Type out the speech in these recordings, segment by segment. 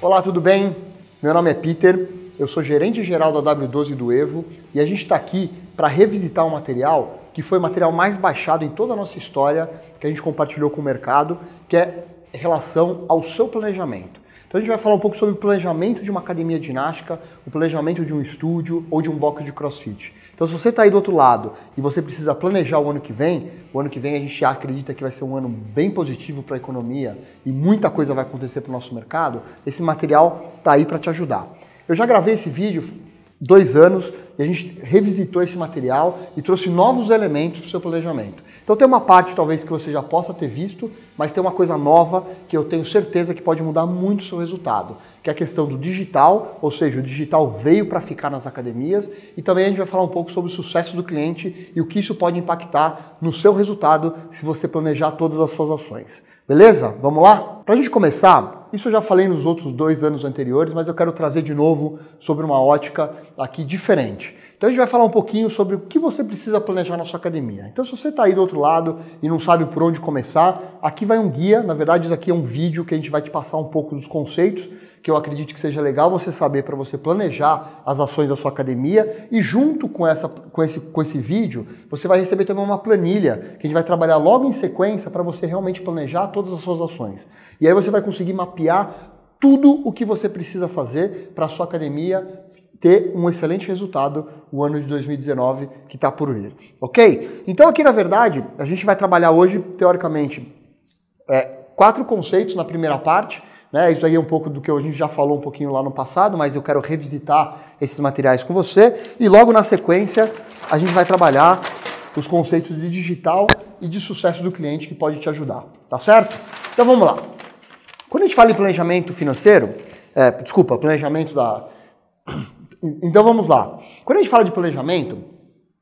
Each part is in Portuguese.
Olá, tudo bem? Meu nome é Peter, eu sou gerente geral da W12 do Evo e a gente está aqui para revisitar um material que foi o material mais baixado em toda a nossa história, que a gente compartilhou com o mercado, que é em relação ao seu planejamento. Então a gente vai falar um pouco sobre o planejamento de uma academia de ginástica, o planejamento de um estúdio ou de um box de crossfit. Então se você está aí do outro lado e você precisa planejar o ano que vem a gente já acredita que vai ser um ano bem positivo para a economia e muita coisa vai acontecer para o nosso mercado, esse material está aí para te ajudar. Eu já gravei esse vídeo 2 anos e a gente revisitou esse material e trouxe novos elementos para o seu planejamento. Então tem uma parte talvez que você já possa ter visto, mas tem uma coisa nova que eu tenho certeza que pode mudar muito o seu resultado, que é a questão do digital, ou seja, o digital veio para ficar nas academias e também a gente vai falar um pouco sobre o sucesso do cliente e o que isso pode impactar no seu resultado se você planejar todas as suas ações. Beleza? Vamos lá? Para a gente começar, isso eu já falei nos outros 2 anos anteriores, mas eu quero trazer de novo sobre uma ótica aqui diferente. Então a gente vai falar um pouquinho sobre o que você precisa planejar na sua academia. Então se você está aí do outro lado e não sabe por onde começar, aqui vai um guia, na verdade isso aqui é um vídeo que a gente vai te passar um pouco dos conceitos, que eu acredito que seja legal você saber para você planejar as ações da sua academia e junto com esse vídeo você vai receber também uma planilha que a gente vai trabalhar logo em sequência para você realmente planejar todas as suas ações. E aí você vai conseguir mapear tudo o que você precisa fazer para a sua academia ter um excelente resultado o ano de 2019 que está por vir, ok? Então aqui na verdade a gente vai trabalhar hoje teoricamente 4 conceitos na primeira parte, né? Isso aí é um pouco do que a gente já falou um pouquinho lá no passado, mas eu quero revisitar esses materiais com você e logo na sequência a gente vai trabalhar os conceitos de digital e de sucesso do cliente que pode te ajudar, tá certo? Então vamos lá. Quando a gente fala em planejamento financeiro, planejamento da... Então vamos lá. Quando a gente fala de planejamento,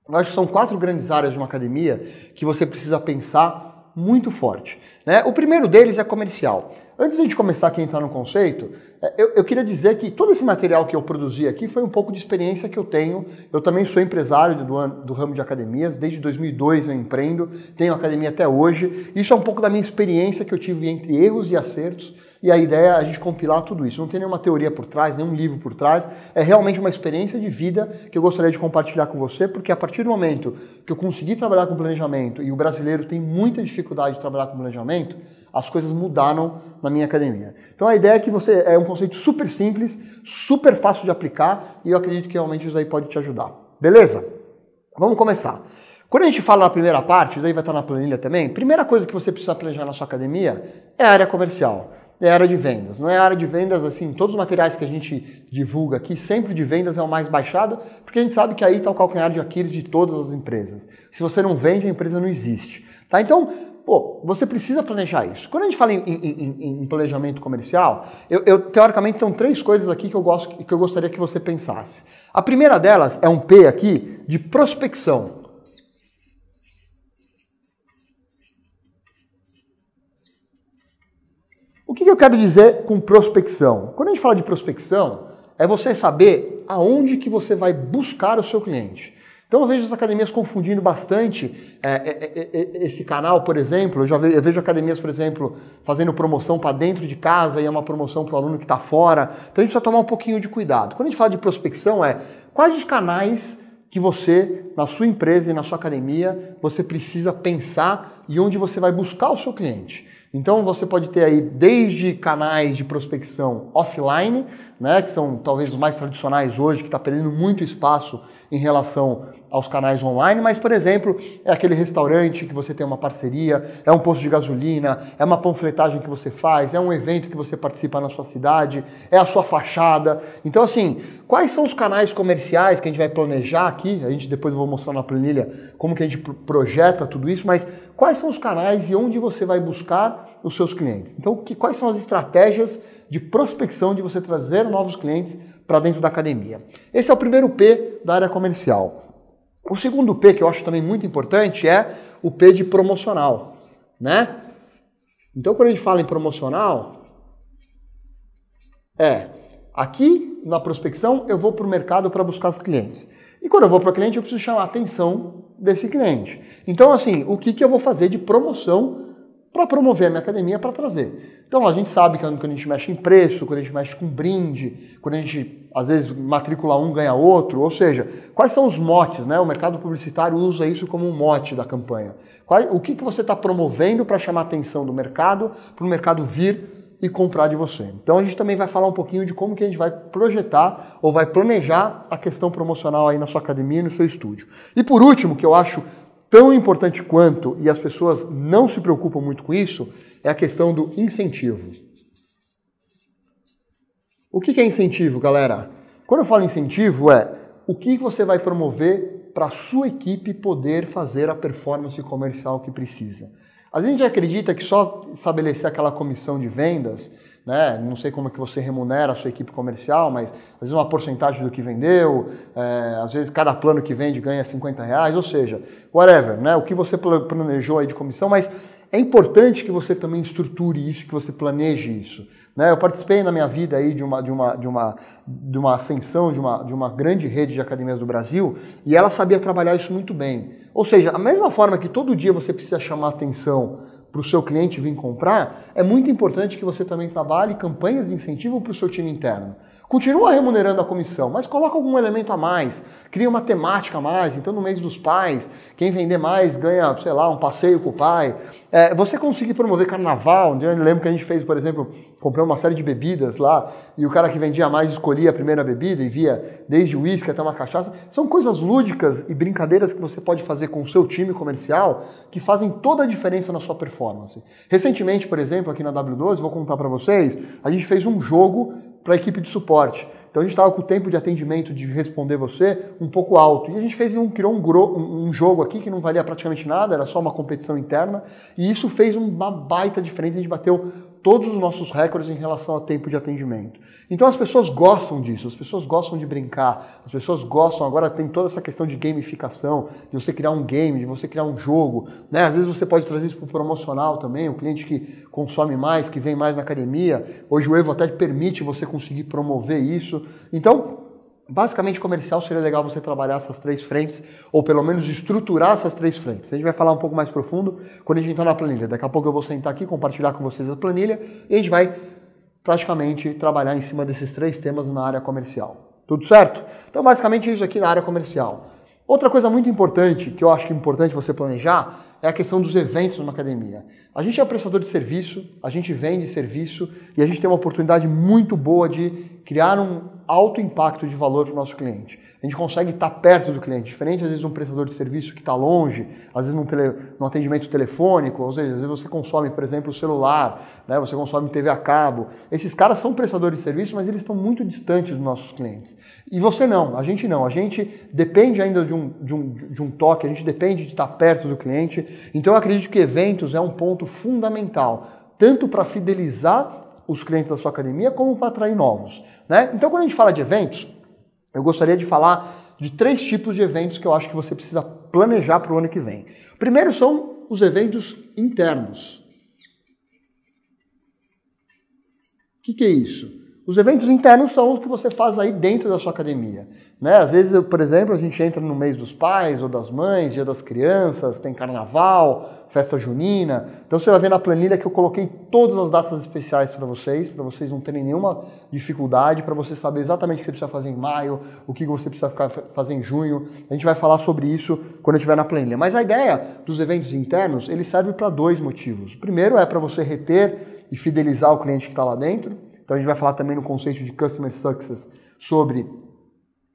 eu acho que são 4 grandes áreas de uma academia que você precisa pensar muito forte, né? O primeiro deles é comercial. Antes de a gente começar aqui a entrar no conceito, eu queria dizer que todo esse material que eu produzi aqui foi um pouco de experiência que eu tenho. Eu também sou empresário do ramo de academias, desde 2002 eu empreendo, tenho academia até hoje. Isso é um pouco da minha experiência que eu tive entre erros e acertos. E a ideia é a gente compilar tudo isso. Não tem nenhuma teoria por trás, nenhum livro por trás. É realmente uma experiência de vida que eu gostaria de compartilhar com você, porque a partir do momento que eu consegui trabalhar com planejamento, e o brasileiro tem muita dificuldade de trabalhar com planejamento, as coisas mudaram na minha academia. Então a ideia é que é um conceito super simples, super fácil de aplicar, e eu acredito que realmente isso aí pode te ajudar. Beleza? Vamos começar. Quando a gente fala na primeira parte, isso aí vai estar na planilha também, primeira coisa que você precisa planejar na sua academia é a área comercial. É a área de vendas. Não é a área de vendas, assim, todos os materiais que a gente divulga aqui, sempre de vendas é o mais baixado, porque a gente sabe que aí está o calcanhar de Aquiles de todas as empresas. Se você não vende, a empresa não existe. Tá? Então, você precisa planejar isso. Quando a gente fala em planejamento comercial, teoricamente tem 3 coisas aqui que eu gostaria que você pensasse. A primeira delas é um P aqui de prospecção. O que eu quero dizer com prospecção? Quando a gente fala de prospecção, é você saber aonde que você vai buscar o seu cliente. Então eu vejo as academias confundindo bastante esse canal, por exemplo. Eu vejo academias, por exemplo, fazendo promoção para dentro de casa e é uma promoção para o aluno que está fora. Então a gente precisa tomar um pouquinho de cuidado. Quando a gente fala de prospecção, quais os canais que você, na sua empresa e na sua academia, você precisa pensar e onde você vai buscar o seu cliente. Então você pode ter aí desde canais de prospecção offline, né, que são talvez os mais tradicionais hoje, que está perdendo muito espaço em relação aos canais online, mas, por exemplo, é aquele restaurante que você tem uma parceria, é um posto de gasolina, é uma panfletagem que você faz, é um evento que você participa na sua cidade, é a sua fachada. Então, assim, quais são os canais comerciais que a gente vai planejar aqui? A gente depois eu vou mostrar na planilha como que a gente projeta tudo isso, mas quais são os canais e onde você vai buscar os seus clientes? Então, quais são as estratégias de prospecção de você trazer novos clientes para dentro da academia? Esse é o primeiro P da área comercial. O segundo P, que eu acho também muito importante, é o P de promocional, né? Então, quando a gente fala em promocional, aqui na prospecção eu vou para o mercado para buscar os clientes. E quando eu vou para o cliente, eu preciso chamar a atenção desse cliente. Então, assim, o que eu vou fazer de promoção para promover a minha academia, para trazer. Então a gente sabe que quando a gente mexe em preço, quando a gente mexe com brinde, quando a gente às vezes matricula um, ganha outro, ou seja, quais são os motes, né? O mercado publicitário usa isso como um mote da campanha. O que você está promovendo para chamar a atenção do mercado, para o mercado vir e comprar de você. Então a gente também vai falar um pouquinho de como que a gente vai projetar ou vai planejar a questão promocional aí na sua academia e no seu estúdio. E por último, que eu acho tão importante quanto, e as pessoas não se preocupam muito com isso, é a questão do incentivo. O que é incentivo, galera? Quando eu falo incentivo, é o que você vai promover para a sua equipe poder fazer a performance comercial que precisa. A gente acredita que só estabelecer aquela comissão de vendas, né? Não sei como é que você remunera a sua equipe comercial, mas às vezes uma porcentagem do que vendeu, às vezes cada plano que vende ganha R$50, ou seja, whatever, né? O que você planejou aí de comissão, mas é importante que você também estruture isso, que você planeje isso. Né? Eu participei na minha vida aí de uma ascensão de uma grande rede de academias do Brasil e ela sabia trabalhar isso muito bem. Ou seja, a mesma forma que todo dia você precisa chamar atenção para o seu cliente vir comprar, é muito importante que você também trabalhe campanhas de incentivo para o seu time interno. Continua remunerando a comissão, mas coloca algum elemento a mais, cria uma temática a mais. Então, no mês dos pais, quem vender mais ganha, sei lá, um passeio com o pai. Você conseguir promover carnaval. Eu lembro que a gente fez, por exemplo, comprou uma série de bebidas lá e o cara que vendia mais escolhia a primeira bebida e via desde o uísque até uma cachaça. São coisas lúdicas e brincadeiras que você pode fazer com o seu time comercial que fazem toda a diferença na sua performance. Recentemente, por exemplo, aqui na W12, vou contar para vocês, a gente fez um jogo para a equipe de suporte. Então a gente estava com o tempo de atendimento de responder você um pouco alto. E a gente criou um jogo aqui que não valia praticamente nada, era só uma competição interna. E isso fez uma baita diferença, a gente bateu todos os nossos recordes em relação ao tempo de atendimento. Então as pessoas gostam disso, as pessoas gostam de brincar, as pessoas gostam, agora tem toda essa questão de gamificação, de você criar um game, de você criar um jogo, né? Às vezes você pode trazer isso para o promocional também, o cliente que consome mais, que vem mais na academia, hoje o Evo até permite você conseguir promover isso. Então, basicamente, comercial seria legal você trabalhar essas três frentes, ou pelo menos estruturar essas três frentes. A gente vai falar um pouco mais profundo quando a gente entrar na planilha. Daqui a pouco eu vou sentar aqui, compartilhar com vocês a planilha, e a gente vai praticamente trabalhar em cima desses três temas na área comercial. Tudo certo? Então, basicamente, isso aqui na área comercial. Outra coisa muito importante, que eu acho que é importante você planejar, é a questão dos eventos numa academia. A gente é um prestador de serviço, a gente vende serviço e a gente tem uma oportunidade muito boa de criar um alto impacto de valor para o nosso cliente. A gente consegue estar perto do cliente, diferente às vezes de um prestador de serviço que está longe, às vezes num atendimento telefônico, ou seja, às vezes você consome, por exemplo, o celular, né? Você consome TV a cabo. Esses caras são prestadores de serviço, mas eles estão muito distantes dos nossos clientes. E você não, a gente não. A gente depende ainda de um toque, a gente depende de estar perto do cliente. Então eu acredito que eventos é um ponto fundamental, tanto para fidelizar os clientes da sua academia, como para atrair novos, né? Então, quando a gente fala de eventos, eu gostaria de falar de três tipos de eventos que eu acho que você precisa planejar para o ano que vem. Primeiro são os eventos internos. O que é isso? Os eventos internos são os que você faz aí dentro da sua academia, né? Às vezes, por exemplo, a gente entra no mês dos pais ou das mães, dia das crianças, tem carnaval, festa junina. Então você vai ver na planilha que eu coloquei todas as datas especiais para vocês não terem nenhuma dificuldade, para você saber exatamente o que você precisa fazer em maio, o que você precisa fazer em junho. A gente vai falar sobre isso quando eu estiver na planilha. Mas a ideia dos eventos internos, ele serve para dois motivos. O primeiro é para você reter e fidelizar o cliente que está lá dentro. Então a gente vai falar também no conceito de Customer Success sobre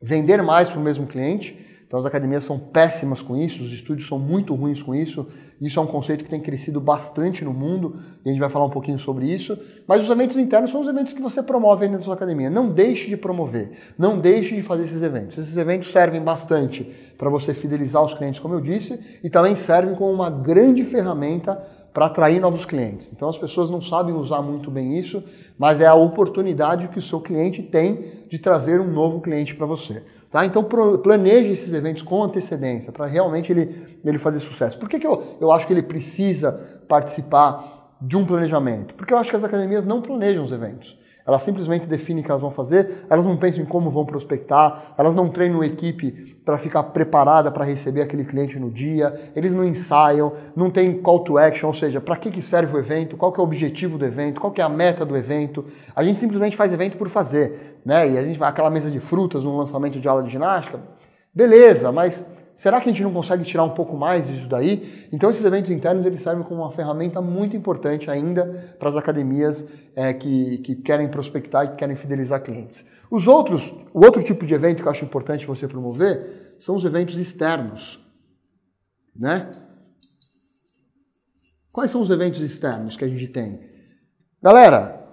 vender mais para o mesmo cliente. Então as academias são péssimas com isso, os estúdios são muito ruins com isso. Isso é um conceito que tem crescido bastante no mundo e a gente vai falar um pouquinho sobre isso. Mas os eventos internos são os eventos que você promove dentro da sua academia. Não deixe de promover, não deixe de fazer esses eventos. Esses eventos servem bastante para você fidelizar os clientes, como eu disse, e também servem como uma grande ferramenta para atrair novos clientes. Então as pessoas não sabem usar muito bem isso, mas é a oportunidade que o seu cliente tem de trazer um novo cliente para você. Tá? Então planeje esses eventos com antecedência, para realmente ele fazer sucesso. Por que eu acho que ele precisa participar de um planejamento? Porque eu acho que as academias não planejam os eventos. Elas simplesmente definem o que elas vão fazer, elas não pensam em como vão prospectar, elas não treinam a equipe para ficar preparada para receber aquele cliente no dia, eles não ensaiam, não tem call to action, ou seja, para que serve o evento, qual que é o objetivo do evento, qual que é a meta do evento. A gente simplesmente faz evento por fazer, né? E a gente vai aquela mesa de frutas no lançamento de aula de ginástica, beleza, mas será que a gente não consegue tirar um pouco mais disso daí? Então esses eventos internos eles servem como uma ferramenta muito importante ainda para as academias que querem prospectar e que querem fidelizar clientes. O outro tipo de evento que eu acho importante você promover são os eventos externos, né? Quais são os eventos externos que a gente tem? Galera,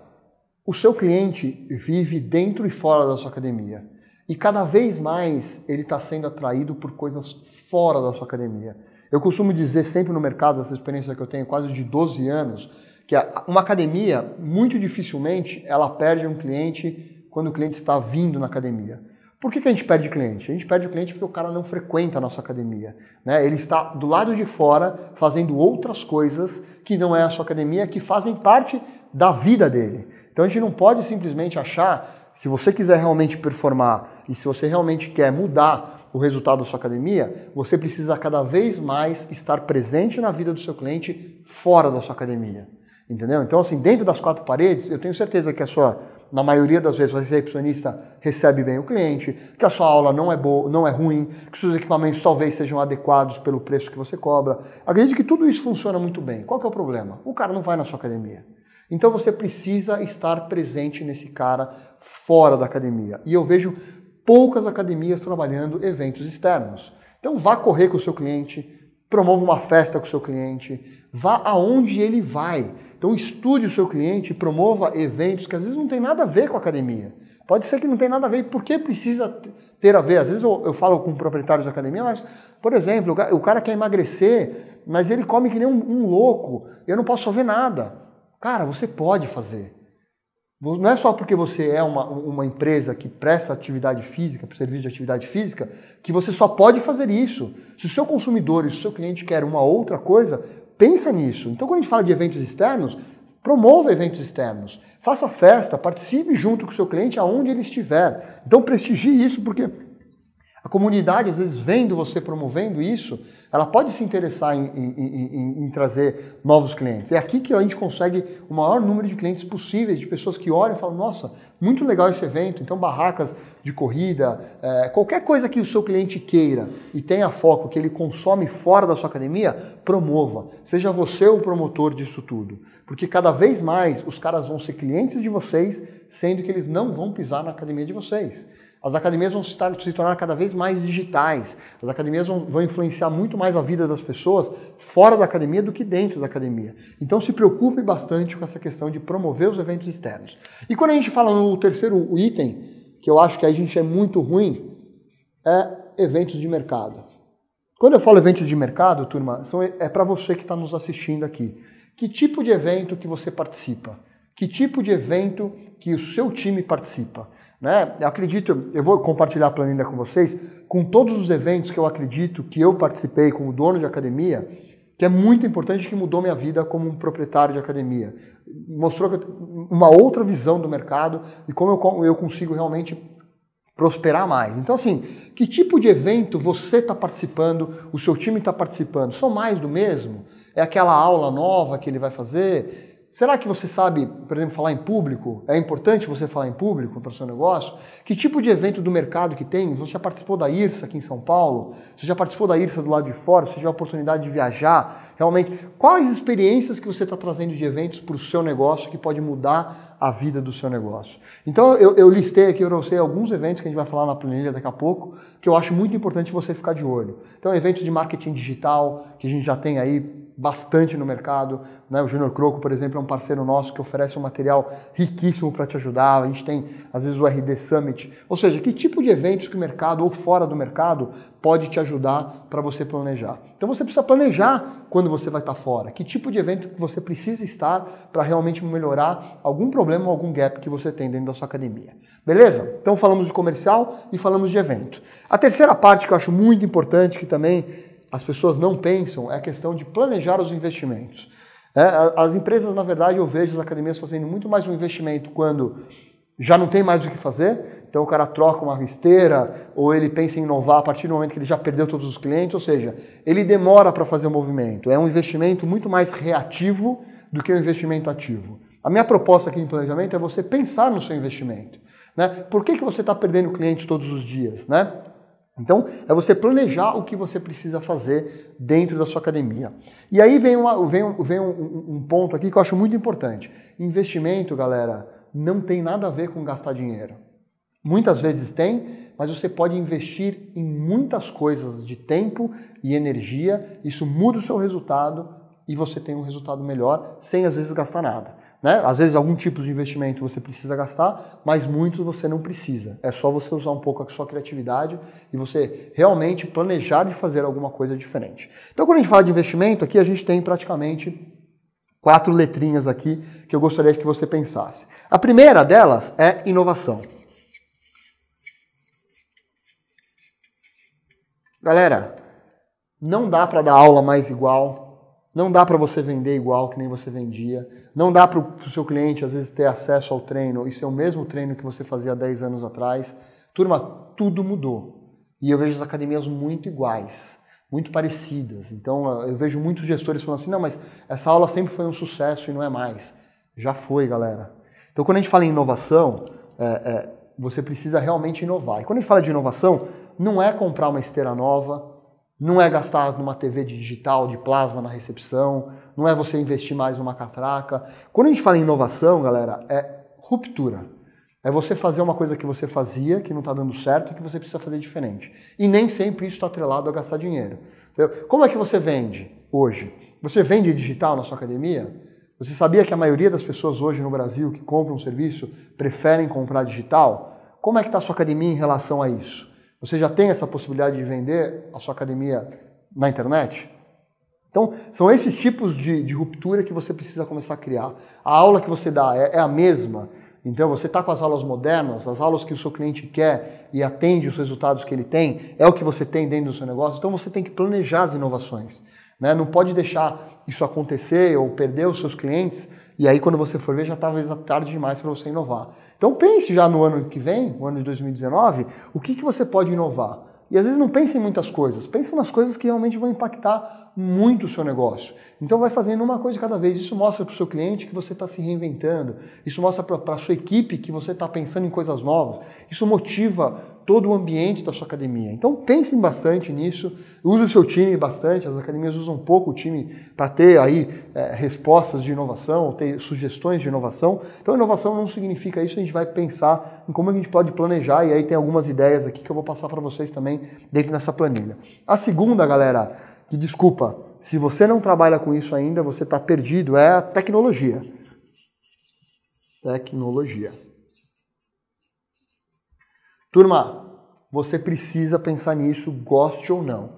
o seu cliente vive dentro e fora da sua academia. E cada vez mais ele está sendo atraído por coisas fora da sua academia. Eu costumo dizer sempre no mercado, essa experiência que eu tenho quase de 12 anos, que uma academia, muito dificilmente, ela perde um cliente quando o cliente está vindo na academia. Por que a gente perde cliente? A gente perde o cliente porque o cara não frequenta a nossa academia, né? Ele está do lado de fora fazendo outras coisas que não é a sua academia, que fazem parte da vida dele. Então a gente não pode simplesmente achar, se você quiser realmente performar e se você realmente quer mudar o resultado da sua academia, você precisa cada vez mais estar presente na vida do seu cliente fora da sua academia. Entendeu? Então, assim, dentro das quatro paredes, eu tenho certeza que na maioria das vezes, a recepcionista recebe bem o cliente, que a sua aula não é boa, não é ruim, que seus equipamentos talvez sejam adequados pelo preço que você cobra. Acredite que tudo isso funciona muito bem. Qual que é o problema? O cara não vai na sua academia. Então você precisa estar presente nesse cara fora da academia. E eu vejo poucas academias trabalhando eventos externos. Então vá correr com o seu cliente, promova uma festa com o seu cliente, vá aonde ele vai. Então estude o seu cliente e promova eventos que às vezes não tem nada a ver com a academia. Pode ser que não tem nada a ver, porque precisa ter a ver. Às vezes eu falo com proprietários da academia, mas, por exemplo, o cara quer emagrecer, mas ele come que nem um louco, eu não posso fazer nada. Cara, você pode fazer. Não é só porque você é uma empresa que presta atividade física, serviço de atividade física, que você só pode fazer isso. Se o seu consumidor e o seu cliente quer uma outra coisa, pensa nisso. Então, quando a gente fala de eventos externos, promova eventos externos. Faça festa, participe junto com o seu cliente aonde ele estiver. Então, prestigie isso, porque a comunidade, às vezes, vendo você promovendo isso, ela pode se interessar em trazer novos clientes. É aqui que a gente consegue o maior número de clientes possíveis, de pessoas que olham e falam, nossa, muito legal esse evento. Então, barracas de corrida, qualquer coisa que o seu cliente queira e tenha foco, que ele consome fora da sua academia, promova. Seja você o promotor disso tudo. Porque cada vez mais os caras vão ser clientes de vocês, sendo que eles não vão pisar na academia de vocês. As academias vão se tornar cada vez mais digitais. As academias vão influenciar muito mais a vida das pessoas fora da academia do que dentro da academia. Então se preocupe bastante com essa questão de promover os eventos externos. E quando a gente fala no terceiro item, que eu acho que a gente é muito ruim, é eventos de mercado. Quando eu falo eventos de mercado, turma, é para você que está nos assistindo aqui. Que tipo de evento que você participa? Que tipo de evento que o seu time participa? Né? Eu vou compartilhar a planilha com vocês, com todos os eventos que eu acredito que eu participei como dono de academia, que é muito importante, que mudou minha vida como um proprietário de academia. Mostrou uma outra visão do mercado e como eu consigo realmente prosperar mais. Então, assim, que tipo de evento você está participando, o seu time está participando? São mais do mesmo? É aquela aula nova que ele vai fazer? Será que você sabe, por exemplo, falar em público? É importante você falar em público para o seu negócio? Que tipo de evento do mercado que tem? Você já participou da IRSA aqui em São Paulo? Você já participou da IRSA do lado de fora? Você já teve a oportunidade de viajar? Realmente, quais experiências que você está trazendo de eventos para o seu negócio que pode mudar a vida do seu negócio? Então, eu listei aqui para você alguns eventos que a gente vai falar na planilha daqui a pouco, que eu acho muito importante você ficar de olho. Então, eventos de marketing digital, que a gente já tem aí bastante no mercado, né? O Júnior Croco, por exemplo, é um parceiro nosso que oferece um material riquíssimo para te ajudar. A gente tem, às vezes, o RD Summit. Ou seja, que tipo de eventos que o mercado ou fora do mercado pode te ajudar para você planejar? Então você precisa planejar quando você vai estar fora. Que tipo de evento que você precisa estar para realmente melhorar algum problema ou algum gap que você tem dentro da sua academia. Beleza? Então falamos de comercial e falamos de evento. A terceira parte que eu acho muito importante, que também as pessoas não pensam, é a questão de planejar os investimentos. As empresas, na verdade, eu vejo as academias fazendo muito mais um investimento quando já não tem mais o que fazer, então o cara troca uma esteira ou ele pensa em inovar a partir do momento que ele já perdeu todos os clientes, ou seja, ele demora para fazer o movimento. É um investimento muito mais reativo do que um investimento ativo. A minha proposta aqui em planejamento é você pensar no seu investimento. Né? Por que você está perdendo clientes todos os dias? Né? Então, é você planejar o que você precisa fazer dentro da sua academia. E aí vem um ponto aqui que eu acho muito importante. Investimento, galera, não tem nada a ver com gastar dinheiro. Muitas vezes tem, mas você pode investir em muitas coisas de tempo e energia, isso muda o seu resultado e você tem um resultado melhor sem às vezes gastar nada. Né? Às vezes algum tipo de investimento você precisa gastar, mas muitos você não precisa. É só você usar um pouco a sua criatividade e você realmente planejar de fazer alguma coisa diferente. Então quando a gente fala de investimento, aqui a gente tem praticamente 4 letrinhas aqui que eu gostaria que você pensasse. A primeira delas é inovação. Galera, não dá para dar aula mais igual, não dá para você vender igual que nem você vendia, não dá para o seu cliente às vezes ter acesso ao treino e ser o mesmo treino que você fazia 10 anos atrás. Turma, tudo mudou. E eu vejo as academias muito iguais, muito parecidas. Então eu vejo muitos gestores falando assim, não, mas essa aula sempre foi um sucesso e não é mais. Já foi, galera. Então quando a gente fala em inovação, você precisa realmente inovar. E quando a gente fala de inovação, não é comprar uma esteira nova, não é gastar numa TV digital de plasma na recepção, não é você investir mais numa catraca. Quando a gente fala em inovação, galera, é ruptura. É você fazer uma coisa que você fazia, que não está dando certo, e que você precisa fazer diferente. E nem sempre isso está atrelado a gastar dinheiro. Entendeu? Como é que você vende hoje? Você vende digital na sua academia? Você sabia que a maioria das pessoas hoje no Brasil que compram um serviço preferem comprar digital? Como é que está a sua academia em relação a isso? Você já tem essa possibilidade de vender a sua academia na internet? Então, são esses tipos de ruptura que você precisa começar a criar. A aula que você dá é a mesma? Então, você está com as aulas modernas, as aulas que o seu cliente quer e atende os resultados que ele tem, é o que você tem dentro do seu negócio? Então, você tem que planejar as inovações. Né? Não pode deixar isso acontecer ou perder os seus clientes e aí, quando você for ver, já talvez é tarde demais para você inovar. Então pense já no ano que vem, no ano de 2019, o que você pode inovar. E às vezes não pense em muitas coisas, pense nas coisas que realmente vão impactar muito o seu negócio. Então vai fazendo uma coisa de cada vez. Isso mostra para o seu cliente que você está se reinventando. Isso mostra para a sua equipe que você está pensando em coisas novas. Isso motiva todo o ambiente da sua academia. Então pensem bastante nisso. Use o seu time bastante. As academias usam um pouco o time para ter aí respostas de inovação, ter sugestões de inovação. Então inovação não significa isso. A gente vai pensar em como a gente pode planejar. E aí tem algumas ideias aqui que eu vou passar para vocês também dentro dessa planilha. A segunda, galera, que desculpa, se você não trabalha com isso ainda, você está perdido, é a tecnologia. Tecnologia. Turma, você precisa pensar nisso, goste ou não.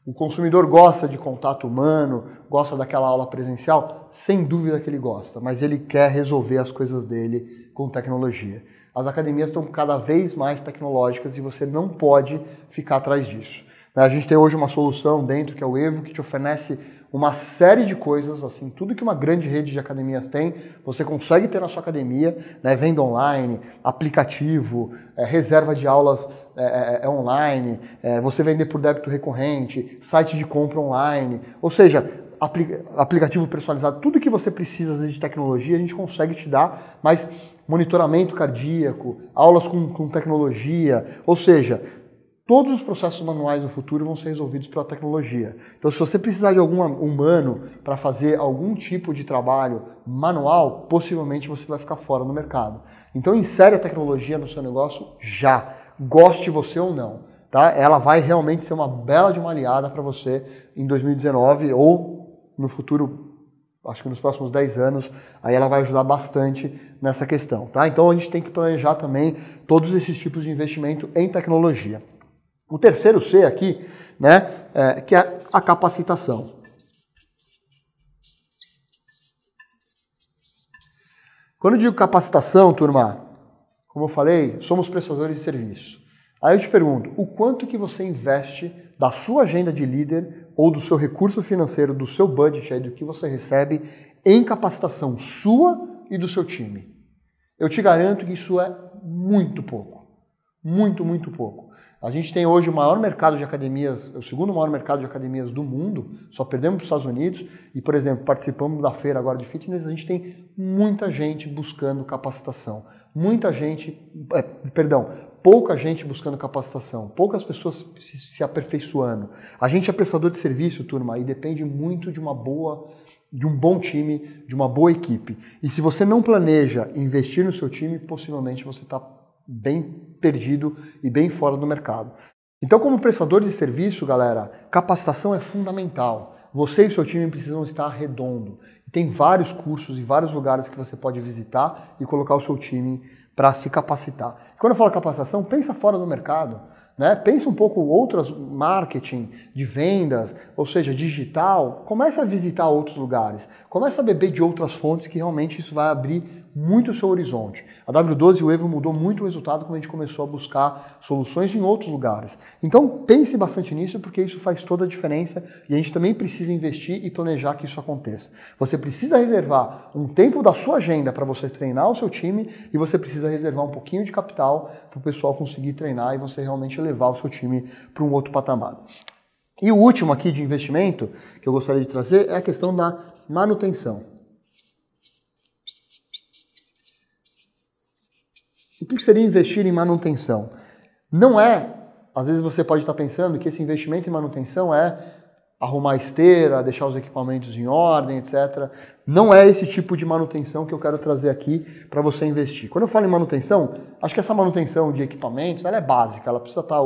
O consumidor gosta de contato humano, gosta daquela aula presencial? Sem dúvida que ele gosta, mas ele quer resolver as coisas dele com tecnologia. As academias estão cada vez mais tecnológicas e você não pode ficar atrás disso. A gente tem hoje uma solução dentro, que é o Evo, que te oferece uma série de coisas, assim, tudo que uma grande rede de academias tem, você consegue ter na sua academia, né, venda online, aplicativo, reserva de aulas online, você vender por débito recorrente, site de compra online, ou seja, aplicativo personalizado, tudo que você precisa de tecnologia a gente consegue te dar, mas monitoramento cardíaco, aulas com tecnologia, ou seja, todos os processos manuais do futuro vão ser resolvidos pela tecnologia. Então, se você precisar de algum humano para fazer algum tipo de trabalho manual, possivelmente você vai ficar fora no mercado. Então, insere a tecnologia no seu negócio já, goste você ou não. Tá? Ela vai realmente ser uma bela de uma aliada para você em 2019 ou no futuro, acho que nos próximos 10 anos, aí ela vai ajudar bastante nessa questão. Tá? Então, a gente tem que planejar também todos esses tipos de investimento em tecnologia. O terceiro C aqui, né, que é a capacitação. Quando eu digo capacitação, turma, como eu falei, somos prestadores de serviço. Aí eu te pergunto, o quanto que você investe da sua agenda de líder ou do seu recurso financeiro, do seu budget, aí, do que você recebe em capacitação sua e do seu time. Eu te garanto que isso é muito pouco. Muito, muito pouco. A gente tem hoje o maior mercado de academias, o segundo maior mercado de academias do mundo, só perdemos para os Estados Unidos e, por exemplo, participamos da feira agora de fitness, a gente tem muita gente buscando capacitação. Pouca gente buscando capacitação, poucas pessoas se aperfeiçoando. A gente é prestador de serviço, turma, e depende muito de um bom time, de uma boa equipe. E se você não planeja investir no seu time, possivelmente você está bem perdido e bem fora do mercado. Então, como prestador de serviço, galera, capacitação é fundamental. Você e seu time precisam estar redondo. Tem vários cursos e vários lugares que você pode visitar e colocar o seu time para se capacitar. Quando eu falo capacitação, pensa fora do mercado. Né? Pensa um pouco outras marketing, de vendas, ou seja, digital. Começa a visitar outros lugares. Começa a beber de outras fontes que realmente isso vai abrir muito o seu horizonte. A W12 e o Evo mudou muito o resultado quando a gente começou a buscar soluções em outros lugares. Então pense bastante nisso porque isso faz toda a diferença e a gente também precisa investir e planejar que isso aconteça. Você precisa reservar um tempo da sua agenda para você treinar o seu time e você precisa reservar um pouquinho de capital para o pessoal conseguir treinar e você realmente levar o seu time para um outro patamar. E o último aqui de investimento que eu gostaria de trazer é a questão da manutenção. O que seria investir em manutenção? Não é, às vezes você pode estar pensando que esse investimento em manutenção é arrumar esteira, deixar os equipamentos em ordem, etc. Não é esse tipo de manutenção que eu quero trazer aqui para você investir. Quando eu falo em manutenção, acho que essa manutenção de equipamentos ela é básica, ela precisa estar,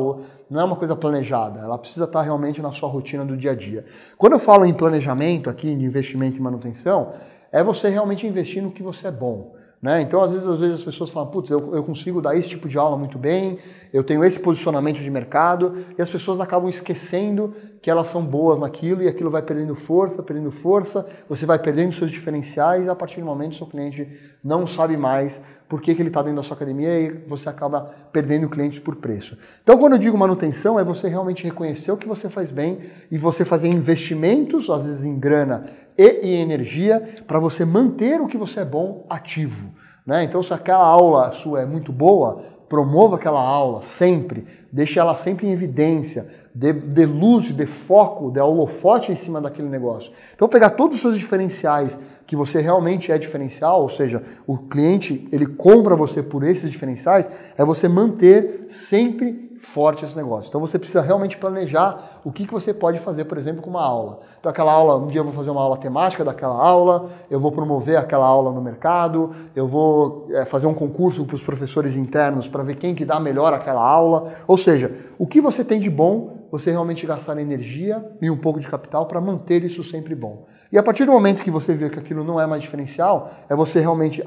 não é uma coisa planejada, ela precisa estar realmente na sua rotina do dia a dia. Quando eu falo em planejamento aqui, de investimento em manutenção, é você realmente investir no que você é bom. Né? Então, às vezes as pessoas falam, putz, eu consigo dar esse tipo de aula muito bem, eu tenho esse posicionamento de mercado, e as pessoas acabam esquecendo que elas são boas naquilo, e aquilo vai perdendo força, você vai perdendo seus diferenciais, e a partir do momento seu cliente não sabe mais por que ele está dentro da sua academia, e você acaba perdendo clientes por preço. Então, quando eu digo manutenção, é você realmente reconhecer o que você faz bem, e você fazer investimentos, às vezes em grana, e em energia para você manter o que você é bom ativo. Né? Então, se aquela aula sua é muito boa, promova aquela aula sempre, deixe ela sempre em evidência, dê luz, dê foco, dê holofote em cima daquele negócio. Então, pegar todos os seus diferenciais, que você realmente é diferencial, ou seja, o cliente ele compra você por esses diferenciais, é você manter sempre forte esse negócio. Então você precisa realmente planejar o que você pode fazer, por exemplo, com uma aula. Então aquela aula, um dia eu vou fazer uma aula temática daquela aula, eu vou promover aquela aula no mercado, eu vou fazer um concurso para os professores internos para ver quem que dá melhor aquela aula. Ou seja, o que você tem de bom, você realmente gastar energia e um pouco de capital para manter isso sempre bom. E a partir do momento que você vê que aquilo não é mais diferencial, é você realmente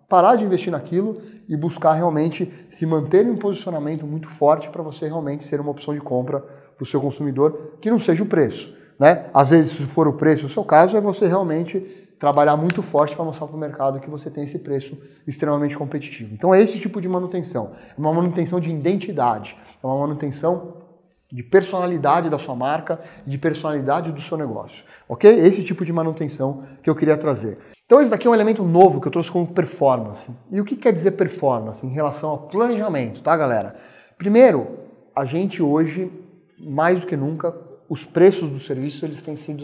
parar de investir naquilo e buscar realmente se manter em um posicionamento muito forte para você realmente ser uma opção de compra para o seu consumidor que não seja o preço. Né? Às vezes, se for o preço, o seu caso é você realmente trabalhar muito forte para mostrar para o mercado que você tem esse preço extremamente competitivo. Então é esse tipo de manutenção. É uma manutenção de identidade, é uma manutenção de personalidade da sua marca, de personalidade do seu negócio. Ok? Esse tipo de manutenção que eu queria trazer. Então esse daqui é um elemento novo que eu trouxe como performance. E o que quer dizer performance em relação ao planejamento, tá, galera? Primeiro, a gente hoje, mais do que nunca, os preços dos serviços eles têm sido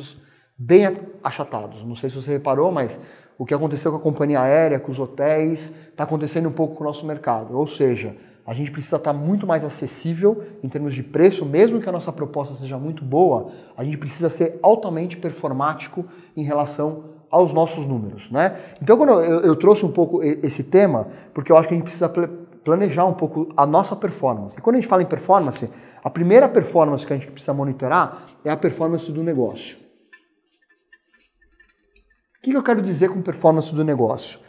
bem achatados. Não sei se você reparou, mas o que aconteceu com a companhia aérea, com os hotéis, está acontecendo um pouco com o nosso mercado. Ou seja, a gente precisa estar muito mais acessível em termos de preço, mesmo que a nossa proposta seja muito boa, a gente precisa ser altamente performático em relação aos nossos números, né? Então, quando eu trouxe um pouco esse tema, porque eu acho que a gente precisa planejar um pouco a nossa performance. E quando a gente fala em performance, a primeira performance que a gente precisa monitorar é a performance do negócio. O que eu quero dizer com performance do negócio?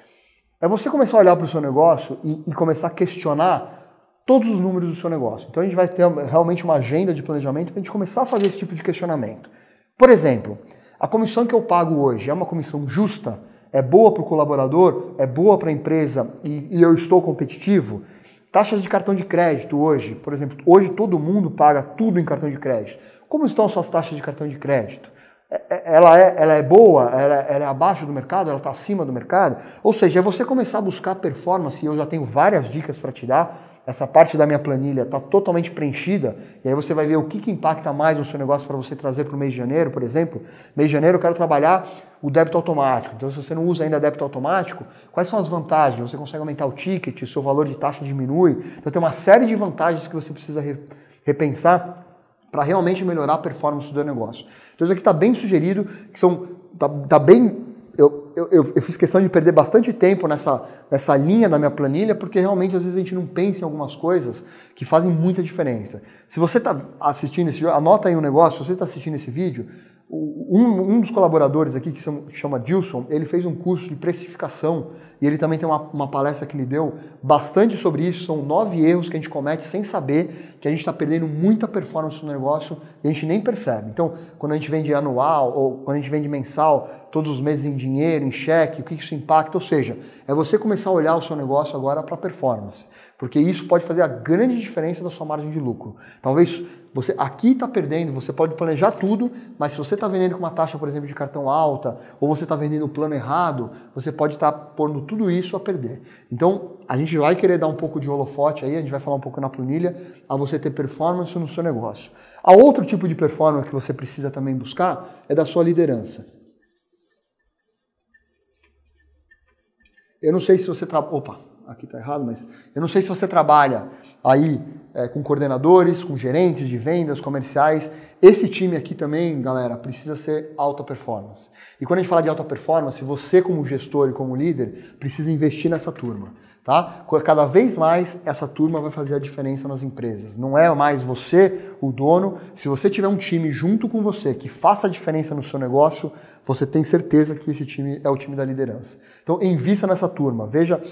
É você começar a olhar para o seu negócio e começar a questionar todos os números do seu negócio. Então a gente vai ter realmente uma agenda de planejamento para a gente começar a fazer esse tipo de questionamento. Por exemplo, a comissão que eu pago hoje é uma comissão justa? É boa para o colaborador? É boa para a empresa e eu estou competitivo? Taxas de cartão de crédito hoje, por exemplo, hoje todo mundo paga tudo em cartão de crédito. Como estão as suas taxas de cartão de crédito? ela é boa, ela é abaixo do mercado, ela está acima do mercado. Ou seja, é você começar a buscar performance, e eu já tenho várias dicas para te dar. Essa parte da minha planilha está totalmente preenchida, e aí você vai ver o que impacta mais no seu negócio para você trazer para o mês de janeiro, por exemplo. Mês de janeiro eu quero trabalhar o débito automático. Então, se você não usa ainda débito automático, quais são as vantagens? Você consegue aumentar o ticket, o seu valor de taxa diminui. Então, tem uma série de vantagens que você precisa repensar para realmente melhorar a performance do seu negócio. Então, isso aqui está bem sugerido, que tá bem... Eu fiz questão de perder bastante tempo nessa linha da minha planilha, porque realmente às vezes a gente não pensa em algumas coisas que fazem muita diferença. Se você está assistindo esse vídeo, anota aí um negócio, se você está assistindo esse vídeo, um dos colaboradores aqui, que chama Dilson, ele fez um curso de precificação e ele também tem uma palestra que ele deu bastante sobre isso. São 9 erros que a gente comete sem saber que a gente está perdendo muita performance no negócio e a gente nem percebe. Então, quando a gente vende anual ou quando a gente vende mensal, todos os meses em dinheiro, em cheque, o que isso impacta? Ou seja, é você começar a olhar o seu negócio agora para performance, porque isso pode fazer a grande diferença da sua margem de lucro. Talvez você aqui está perdendo, você pode planejar tudo, mas se você está vendendo com uma taxa, por exemplo, de cartão alta, ou você está vendendo o plano errado, você pode estar pondo tudo isso a perder. Então, a gente vai querer dar um pouco de holofote aí, a gente vai falar um pouco na planilha, a você ter performance no seu negócio. A outro tipo de performance que você precisa também buscar é da sua liderança. Eu não sei se você trabalha... Opa, aqui está errado, mas... Eu não sei se você trabalha aí com coordenadores, com gerentes de vendas, comerciais. Esse time aqui também, galera, precisa ser alta performance. E quando a gente fala de alta performance, você como gestor e como líder precisa investir nessa turma. Tá? Cada vez mais essa turma vai fazer a diferença nas empresas. Não é mais você o dono. Se você tiver um time junto com você que faça a diferença no seu negócio, você tem certeza que esse time é o time da liderança. Então, invista nessa turma. Veja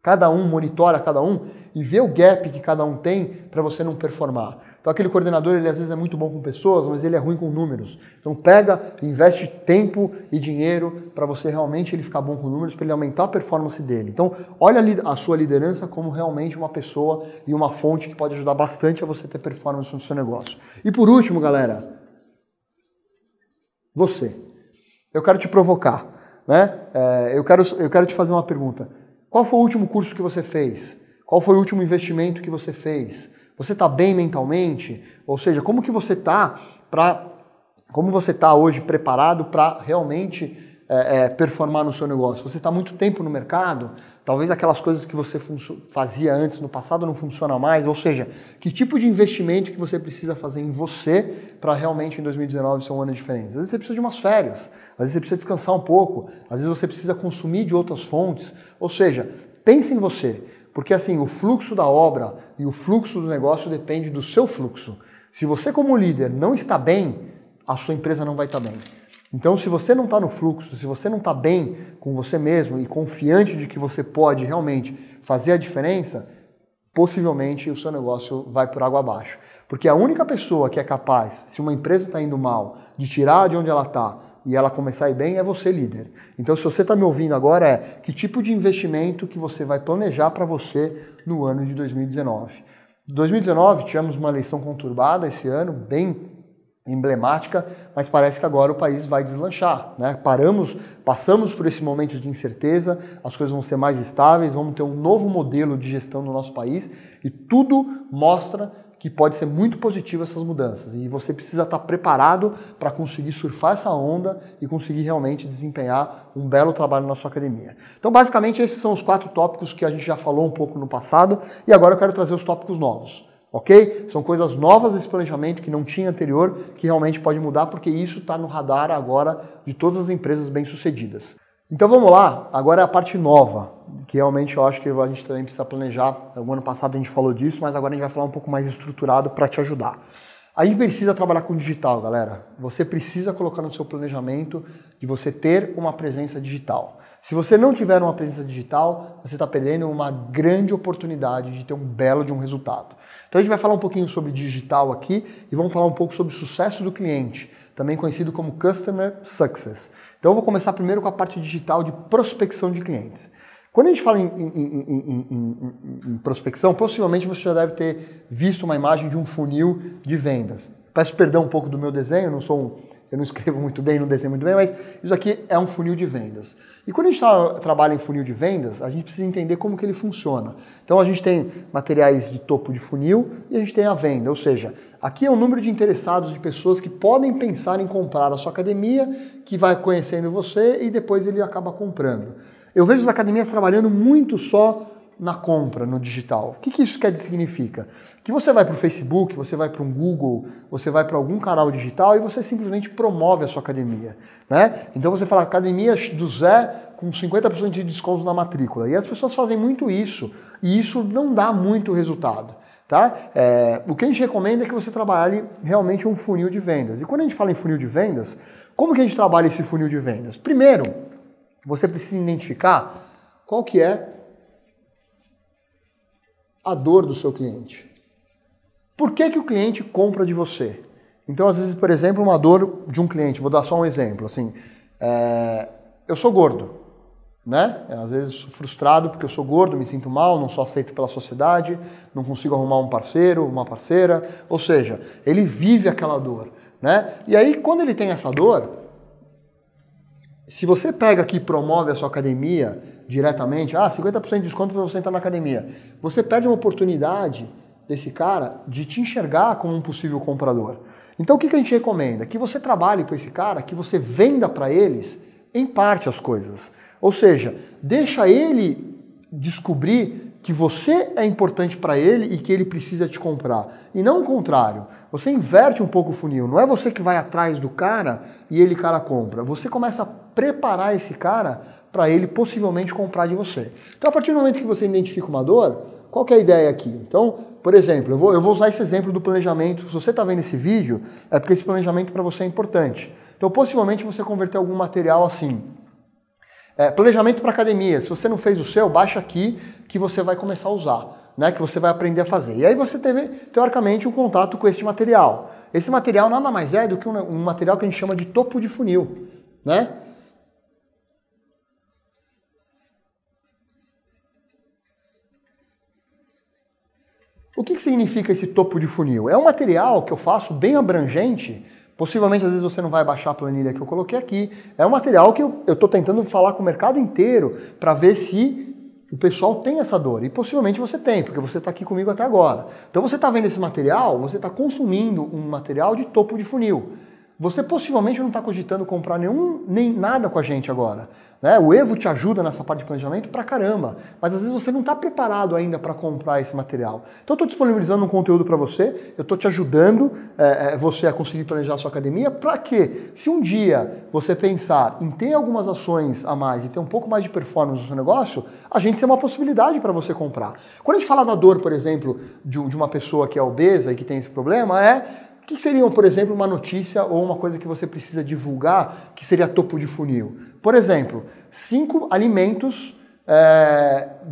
cada um, monitora cada um e vê o gap que cada um tem para você não performar. Então, aquele coordenador, ele às vezes é muito bom com pessoas, mas ele é ruim com números. Então, pega, investe tempo e dinheiro para você realmente ele ficar bom com números, para ele aumentar a performance dele. Então, olha a sua liderança como realmente uma pessoa e uma fonte que pode ajudar bastante a você ter performance no seu negócio. E por último, galera, você. Eu quero te provocar, né? Eu quero te fazer uma pergunta. Qual foi o último curso que você fez? Qual foi o último investimento que você fez? Você está bem mentalmente? Ou seja, como você está hoje preparado para realmente performar no seu negócio? Você está muito tempo no mercado? Talvez aquelas coisas que você fazia antes no passado não funcionam mais. Ou seja, que tipo de investimento que você precisa fazer em você para realmente em 2019 ser um ano diferente? Às vezes você precisa de umas férias, às vezes você precisa descansar um pouco, às vezes você precisa consumir de outras fontes. Ou seja, pense em você. Porque assim, o fluxo da obra e o fluxo do negócio depende do seu fluxo. Se você como líder não está bem, a sua empresa não vai estar bem. Então, se você não está no fluxo, se você não está bem com você mesmo e confiante de que você pode realmente fazer a diferença, possivelmente o seu negócio vai por água abaixo. Porque a única pessoa que é capaz, se uma empresa está indo mal, de tirar de onde ela está e ela começar a ir bem, é você, líder. Então, se você está me ouvindo agora, que tipo de investimento que você vai planejar para você no ano de 2019. Em 2019, tivemos uma eleição conturbada esse ano, bem emblemática, mas parece que agora o país vai deslanchar, né? Passamos por esse momento de incerteza, as coisas vão ser mais estáveis, vamos ter um novo modelo de gestão no nosso país e tudo mostra que pode ser muito positivo essas mudanças e você precisa estar preparado para conseguir surfar essa onda e conseguir realmente desempenhar um belo trabalho na sua academia. Então, basicamente, esses são os 4 tópicos que a gente já falou um pouco no passado e agora eu quero trazer os tópicos novos. Ok? São coisas novas desse planejamento que não tinha anterior, que realmente pode mudar, porque isso está no radar agora de todas as empresas bem-sucedidas. Então vamos lá, agora é a parte nova, que realmente eu acho que a gente também precisa planejar. No ano passado a gente falou disso, mas agora a gente vai falar um pouco mais estruturado para te ajudar. A gente precisa trabalhar com digital, galera. Você precisa colocar no seu planejamento de você ter uma presença digital. Se você não tiver uma presença digital, você está perdendo uma grande oportunidade de ter um belo de um resultado. Então a gente vai falar um pouquinho sobre digital aqui e vamos falar um pouco sobre sucesso do cliente, também conhecido como Customer Success. Então eu vou começar primeiro com a parte digital de prospecção de clientes. Quando a gente fala em prospecção, possivelmente você já deve ter visto uma imagem de um funil de vendas. Peço perdão um pouco do meu desenho, não sou eu não escrevo muito bem, não desenho muito bem, mas isso aqui é um funil de vendas. E quando a gente trabalha em funil de vendas, a gente precisa entender como que ele funciona. Então a gente tem materiais de topo de funil e a gente tem a venda, ou seja, aqui é o número de interessados, de pessoas que podem pensar em comprar a sua academia, que vai conhecendo você e depois ele acaba comprando. Eu vejo as academias trabalhando muito só na compra, no digital. O que isso significa? Que você vai para o Facebook, você vai para um Google, você vai para algum canal digital e você simplesmente promove a sua academia, né? Então você fala, academia do Zé com 50% de desconto na matrícula. E as pessoas fazem muito isso, e isso não dá muito resultado. Tá? O que a gente recomenda é que você trabalhe realmente um funil de vendas. E quando a gente fala em funil de vendas, como que a gente trabalha esse funil de vendas? Primeiro, você precisa identificar qual que é a dor do seu cliente. Por que o cliente compra de você? Então, às vezes, por exemplo, uma dor de um cliente, vou dar só um exemplo, assim, eu sou gordo, né? Às vezes sou frustrado porque eu sou gordo, me sinto mal, não sou aceito pela sociedade, não consigo arrumar um parceiro, uma parceira, ou seja, ele vive aquela dor, né? E aí, quando ele tem essa dor, se você pega aqui e promove a sua academia diretamente, 50% de desconto para você entrar na academia, você perde uma oportunidade desse cara de te enxergar como um possível comprador. Então o que a gente recomenda? Que você trabalhe com esse cara, que você venda para eles, em parte, as coisas. Ou seja, deixa ele descobrir que você é importante para ele e que ele precisa te comprar. E não o contrário. Você inverte um pouco o funil. Não é você que vai atrás do cara e ele cara compra. Você começa a preparar esse cara para ele possivelmente comprar de você. Então, a partir do momento que você identifica uma dor, qual que é a ideia aqui? Então, por exemplo, eu vou usar esse exemplo do planejamento. Se você está vendo esse vídeo, é porque esse planejamento para você é importante. Então, possivelmente, você converter algum material assim. Planejamento para academia. Se você não fez o seu, baixa aqui que você vai começar a usar, né? Que você vai aprender a fazer. E aí você teve, teoricamente, um contato com este material. Esse material nada mais é do que um material que a gente chama de topo de funil, né? O que significa esse topo de funil? É um material que eu faço bem abrangente. Possivelmente, às vezes, você não vai baixar a planilha que eu coloquei aqui. É um material que eu estou tentando falar com o mercado inteiro para ver se o pessoal tem essa dor. E possivelmente você tem, porque você está aqui comigo até agora. Então você está vendo esse material, você está consumindo um material de topo de funil. Você possivelmente não está cogitando comprar nem nada com a gente agora. Né? O Evo te ajuda nessa parte de planejamento pra caramba, mas às vezes você não está preparado ainda para comprar esse material. Então eu estou disponibilizando um conteúdo para você, eu estou te ajudando você a conseguir planejar a sua academia, para que, se um dia você pensar em ter algumas ações a mais e ter um pouco mais de performance no seu negócio, a gente tem uma possibilidade para você comprar. Quando a gente fala da dor, por exemplo, de uma pessoa que é obesa e que tem esse problema, o que seria, por exemplo, uma notícia ou uma coisa que você precisa divulgar que seria topo de funil? Por exemplo, 5 alimentos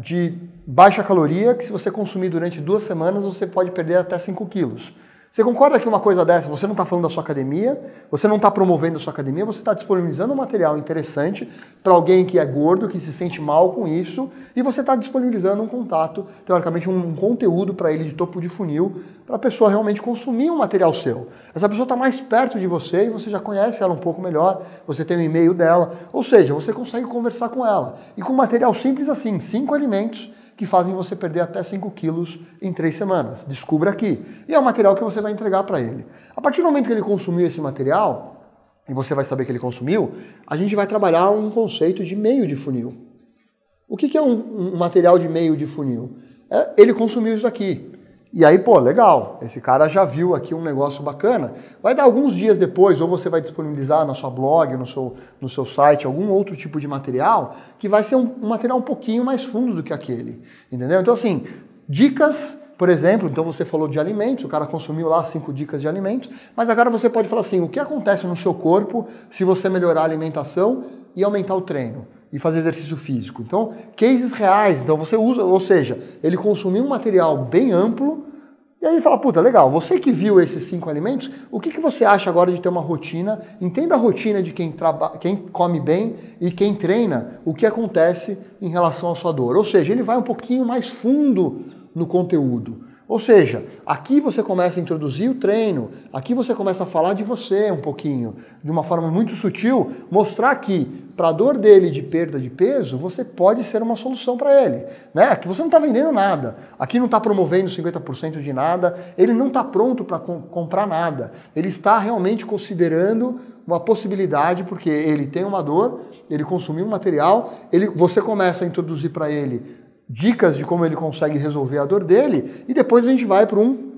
de baixa caloria que se você consumir durante 2 semanas você pode perder até 5 quilos. Você concorda que uma coisa dessa, você não está falando da sua academia, você não está promovendo a sua academia, você está disponibilizando um material interessante para alguém que é gordo, que se sente mal com isso, e você está disponibilizando um contato, teoricamente um conteúdo para ele de topo de funil, para a pessoa realmente consumir um material seu. Essa pessoa está mais perto de você e você já conhece ela um pouco melhor, você tem o e-mail dela, ou seja, você consegue conversar com ela. E com um material simples assim, 5 alimentos, que fazem você perder até 5 quilos em 3 semanas. Descubra aqui. E é o material que você vai entregar para ele. A partir do momento que ele consumiu esse material, e você vai saber que ele consumiu, a gente vai trabalhar um conceito de meio de funil. O que é um material de meio de funil? Ele consumiu isso aqui. E aí, legal, esse cara já viu aqui um negócio bacana. Vai dar alguns dias depois, ou você vai disponibilizar na sua blog, no seu site, algum outro tipo de material, que vai ser um material um pouquinho mais fundo do que aquele. Entendeu? Então, assim, dicas, por exemplo, então você falou de alimentos, o cara consumiu lá 5 dicas de alimentos, mas agora você pode falar assim, o que acontece no seu corpo se você melhorar a alimentação e aumentar o treino? E fazer exercício físico. Então, cases reais. Então, você usa, ou seja, ele consumiu um material bem amplo e aí ele fala, puta, legal, você que viu esses 5 alimentos, o que você acha agora de ter uma rotina? Entenda a rotina de quem come bem e quem treina, o que acontece em relação à sua dor. Ou seja, ele vai um pouquinho mais fundo no conteúdo. Ou seja, aqui você começa a introduzir o treino, aqui você começa a falar de você um pouquinho, de uma forma muito sutil, mostrar que para a dor dele de perda de peso, você pode ser uma solução para ele. Né? Aqui você não está vendendo nada, aqui não está promovendo 50% de nada, ele não está pronto para comprar nada, ele está realmente considerando uma possibilidade, porque ele tem uma dor, ele consumiu um material, você começa a introduzir para ele dicas de como ele consegue resolver a dor dele, e depois a gente vai para um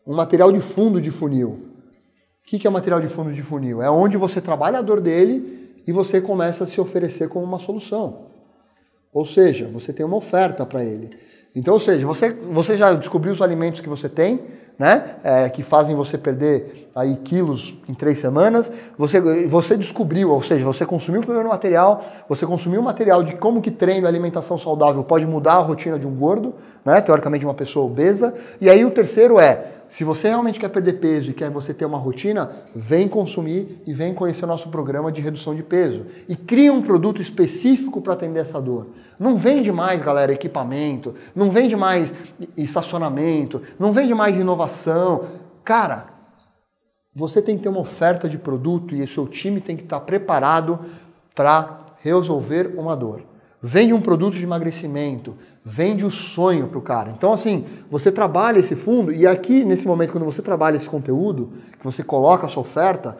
material de fundo de funil. O que é o material de fundo de funil? É onde você trabalha a dor dele e você começa a se oferecer como uma solução. Ou seja, você tem uma oferta para ele. Então, ou seja, você já descobriu os alimentos que você tem, né? Que fazem você perder aí quilos em 3 semanas, você descobriu, ou seja, você consumiu o primeiro material, você consumiu o material de como que treino e alimentação saudável pode mudar a rotina de um gordo, né? Teoricamente de uma pessoa obesa, e aí o terceiro se você realmente quer perder peso e quer você ter uma rotina, vem consumir e vem conhecer o nosso programa de redução de peso. E cria um produto específico para atender essa dor. Não vende mais, galera, equipamento, não vende mais estacionamento, não vende mais inovação. Cara, você tem que ter uma oferta de produto e o seu time tem que estar preparado para resolver uma dor. Vende um produto de emagrecimento, vende o sonho para o cara. Então, assim, você trabalha esse fundo e aqui, nesse momento, quando você trabalha esse conteúdo, que você coloca a sua oferta,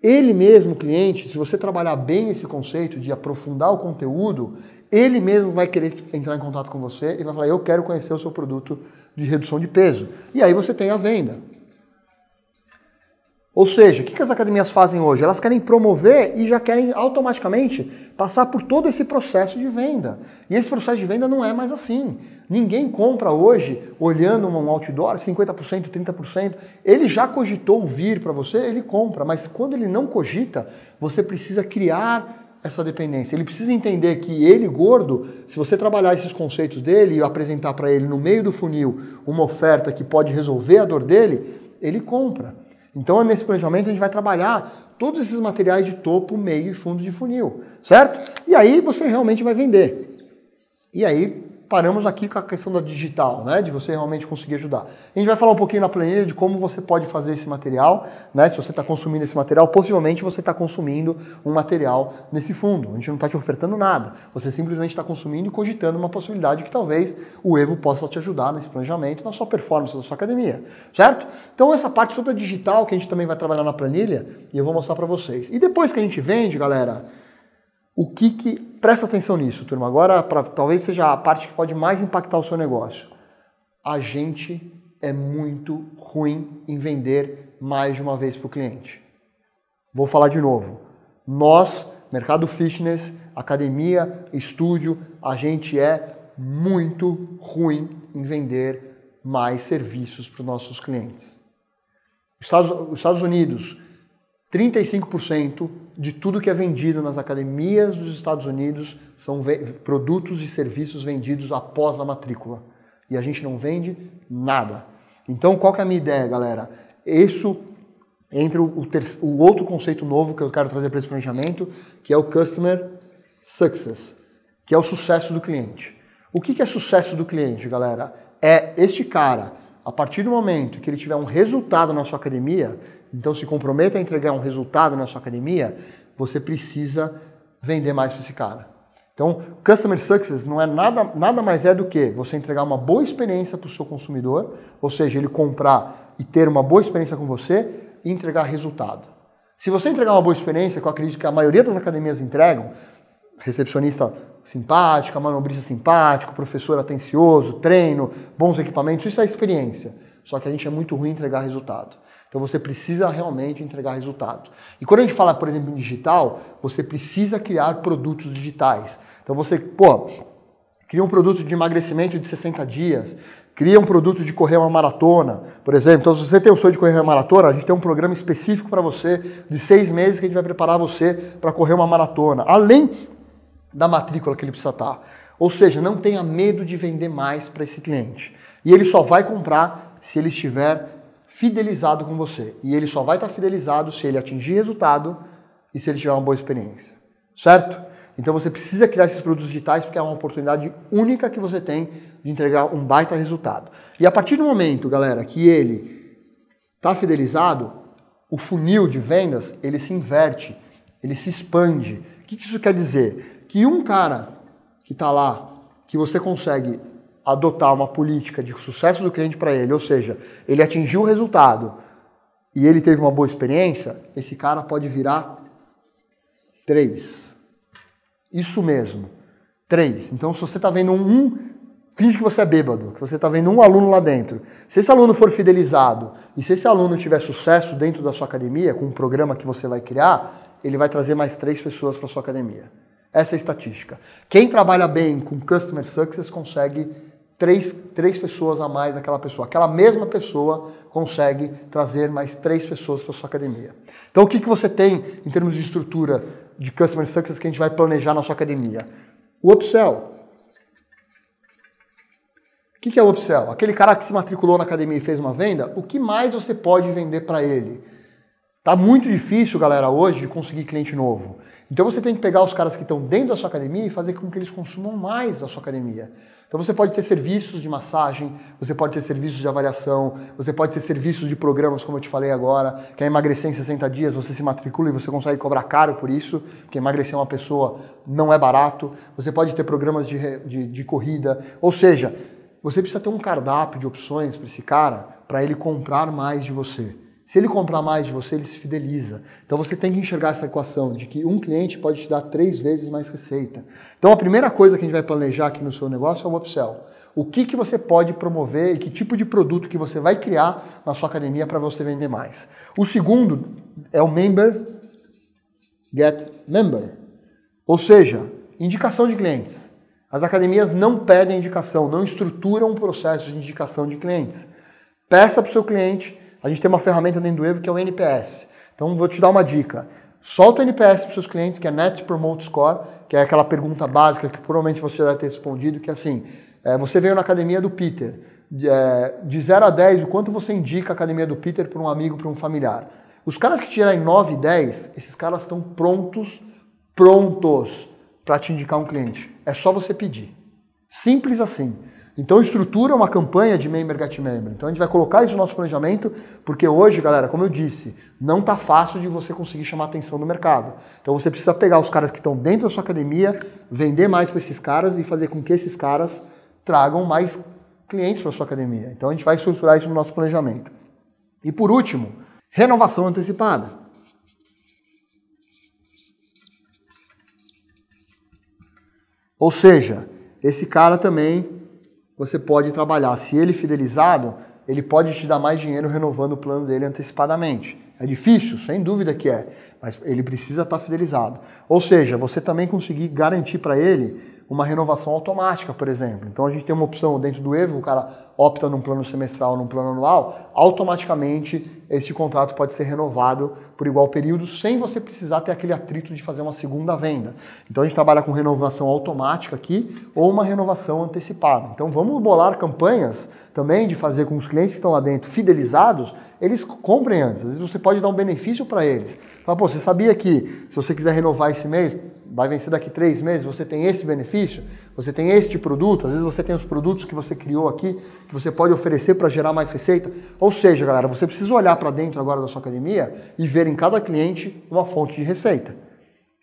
ele mesmo, o cliente, se você trabalhar bem esse conceito de aprofundar o conteúdo, ele mesmo vai querer entrar em contato com você e vai falar, eu quero conhecer o seu produto de redução de peso. E aí você tem a venda. Ou seja, o que as academias fazem hoje? Elas querem promover e já querem automaticamente passar por todo esse processo de venda. E esse processo de venda não é mais assim. Ninguém compra hoje olhando um outdoor 50%, 30%. Ele já cogitou vir para você, ele compra. Mas quando ele não cogita, você precisa criar essa dependência. Ele precisa entender que ele, gordo, se você trabalhar esses conceitos dele e apresentar para ele no meio do funil uma oferta que pode resolver a dor dele, ele compra. Então, nesse planejamento, a gente vai trabalhar todos esses materiais de topo, meio e fundo de funil, certo? E aí você realmente vai vender. E aí paramos aqui com a questão da digital, né? De você realmente conseguir ajudar. A gente vai falar um pouquinho na planilha de como você pode fazer esse material, né? Se você está consumindo esse material, possivelmente você está consumindo um material nesse fundo. A gente não está te ofertando nada. Você simplesmente está consumindo e cogitando uma possibilidade que talvez o Evo possa te ajudar nesse planejamento, na sua performance da sua academia, certo? Então essa parte toda digital que a gente também vai trabalhar na planilha e eu vou mostrar para vocês. E depois que a gente vende, galera, presta atenção nisso, turma. Agora, talvez seja a parte que pode mais impactar o seu negócio. A gente é muito ruim em vender mais de uma vez para o cliente. Vou falar de novo. Nós, mercado fitness, academia, estúdio, a gente é muito ruim em vender mais serviços para os nossos clientes. Os Estados Unidos, 35% de tudo que é vendido nas academias dos Estados Unidos são produtos e serviços vendidos após a matrícula. E a gente não vende nada. Então, qual que é a minha ideia, galera? Isso entra o outro conceito novo que eu quero trazer para esse planejamento, que é o Customer Success, que é o sucesso do cliente. O que é sucesso do cliente, galera? É este cara, a partir do momento que ele tiver um resultado na sua academia, então se comprometa a entregar um resultado na sua academia, você precisa vender mais para esse cara. Então, Customer Success não é nada mais do que você entregar uma boa experiência para o seu consumidor, ou seja, ele comprar e ter uma boa experiência com você e entregar resultado. Se você entregar uma boa experiência, que eu acredito que a maioria das academias entregam, recepcionista simpática, manobrista simpático, professor atencioso, treino, bons equipamentos, isso é experiência. Só que a gente é muito ruim em entregar resultado. Então você precisa realmente entregar resultado. E quando a gente fala, por exemplo, em digital, você precisa criar produtos digitais. Então você, cria um produto de emagrecimento de 60 dias, cria um produto de correr uma maratona, por exemplo. Então se você tem o sonho de correr uma maratona, a gente tem um programa específico para você de 6 meses que a gente vai preparar você para correr uma maratona, além da matrícula que ele precisa estar. Ou seja, não tenha medo de vender mais para esse cliente. E ele só vai comprar se ele estiver fidelizado com você. E ele só vai estar fidelizado se ele atingir resultado e se ele tiver uma boa experiência. Certo? Então você precisa criar esses produtos digitais porque é uma oportunidade única que você tem de entregar um baita resultado. E a partir do momento, galera, que ele está fidelizado, o funil de vendas, ele se inverte, ele se expande. O que isso quer dizer? Que um cara que está lá, que você consegue adotar uma política de sucesso do cliente para ele, ou seja, ele atingiu o resultado e ele teve uma boa experiência, esse cara pode virar 3. Isso mesmo, 3. Então, se você está vendo finge que você é bêbado, que você está vendo um aluno lá dentro. Se esse aluno for fidelizado e se esse aluno tiver sucesso dentro da sua academia, com um programa que você vai criar, ele vai trazer mais 3 pessoas para sua academia. Essa é a estatística. Quem trabalha bem com Customer Success consegue 3 pessoas a mais daquela pessoa. Aquela mesma pessoa consegue trazer mais 3 pessoas para sua academia. Então, o que você tem em termos de estrutura de Customer Success que a gente vai planejar na sua academia? O upsell. O que é o upsell? Aquele cara que se matriculou na academia e fez uma venda, o que mais você pode vender para ele? Tá muito difícil, galera, hoje de conseguir cliente novo. Então você tem que pegar os caras que estão dentro da sua academia e fazer com que eles consumam mais da sua academia. Então você pode ter serviços de massagem, você pode ter serviços de avaliação, você pode ter serviços de programas, como eu te falei agora, que é emagrecer em 60 dias, você se matricula e você consegue cobrar caro por isso, porque emagrecer uma pessoa não é barato. Você pode ter programas de corrida, ou seja, você precisa ter um cardápio de opções para esse cara, para ele comprar mais de você. Se ele comprar mais de você, ele se fideliza. Então você tem que enxergar essa equação de que um cliente pode te dar 3 vezes mais receita. Então a primeira coisa que a gente vai planejar aqui no seu negócio é o upsell. O que você pode promover e que tipo de produto que você vai criar na sua academia para você vender mais. O segundo é o Member Get Member. Ou seja, indicação de clientes. As academias não pedem indicação, não estruturam um processo de indicação de clientes. Peça para o seu cliente. A gente tem uma ferramenta dentro do Evo que é o NPS. Então vou te dar uma dica. Solta o NPS para os seus clientes, que é Net Promote Score, que é aquela pergunta básica que provavelmente você já deve ter respondido, que é assim, você veio na academia do Peter, de 0 a 10, o quanto você indica a academia do Peter para um amigo, para um familiar? Os caras que tirarem 9 e 10, esses caras estão prontos para te indicar um cliente. É só você pedir. Simples assim. Então estrutura uma campanha de Member Get Member. Então a gente vai colocar isso no nosso planejamento, porque hoje, galera, como eu disse, não tá fácil de você conseguir chamar a atenção do mercado. Então você precisa pegar os caras que estão dentro da sua academia, vender mais para esses caras e fazer com que esses caras tragam mais clientes para sua academia. Então a gente vai estruturar isso no nosso planejamento. E por último, renovação antecipada. Ou seja, esse cara também você pode trabalhar. Se ele fidelizado, ele pode te dar mais dinheiro renovando o plano dele antecipadamente. É difícil? Sem dúvida que é, mas ele precisa estar fidelizado. Ou seja, você também conseguir garantir para ele uma renovação automática, por exemplo. Então a gente tem uma opção dentro do Evo, o cara opta num plano semestral, num plano anual, automaticamente esse contrato pode ser renovado por igual período, sem você precisar ter aquele atrito de fazer uma segunda venda. Então a gente trabalha com renovação automática aqui ou uma renovação antecipada. Então vamos bolar campanhas também de fazer com os clientes que estão lá dentro fidelizados, eles comprem antes. Às vezes você pode dar um benefício para eles. Fala, pô, você sabia que se você quiser renovar esse mês, vai vencer daqui 3 meses, você tem esse benefício, você tem este produto, às vezes você tem os produtos que você criou aqui, que você pode oferecer para gerar mais receita. Ou seja, galera, você precisa olhar para dentro agora da sua academia e ver em cada cliente uma fonte de receita.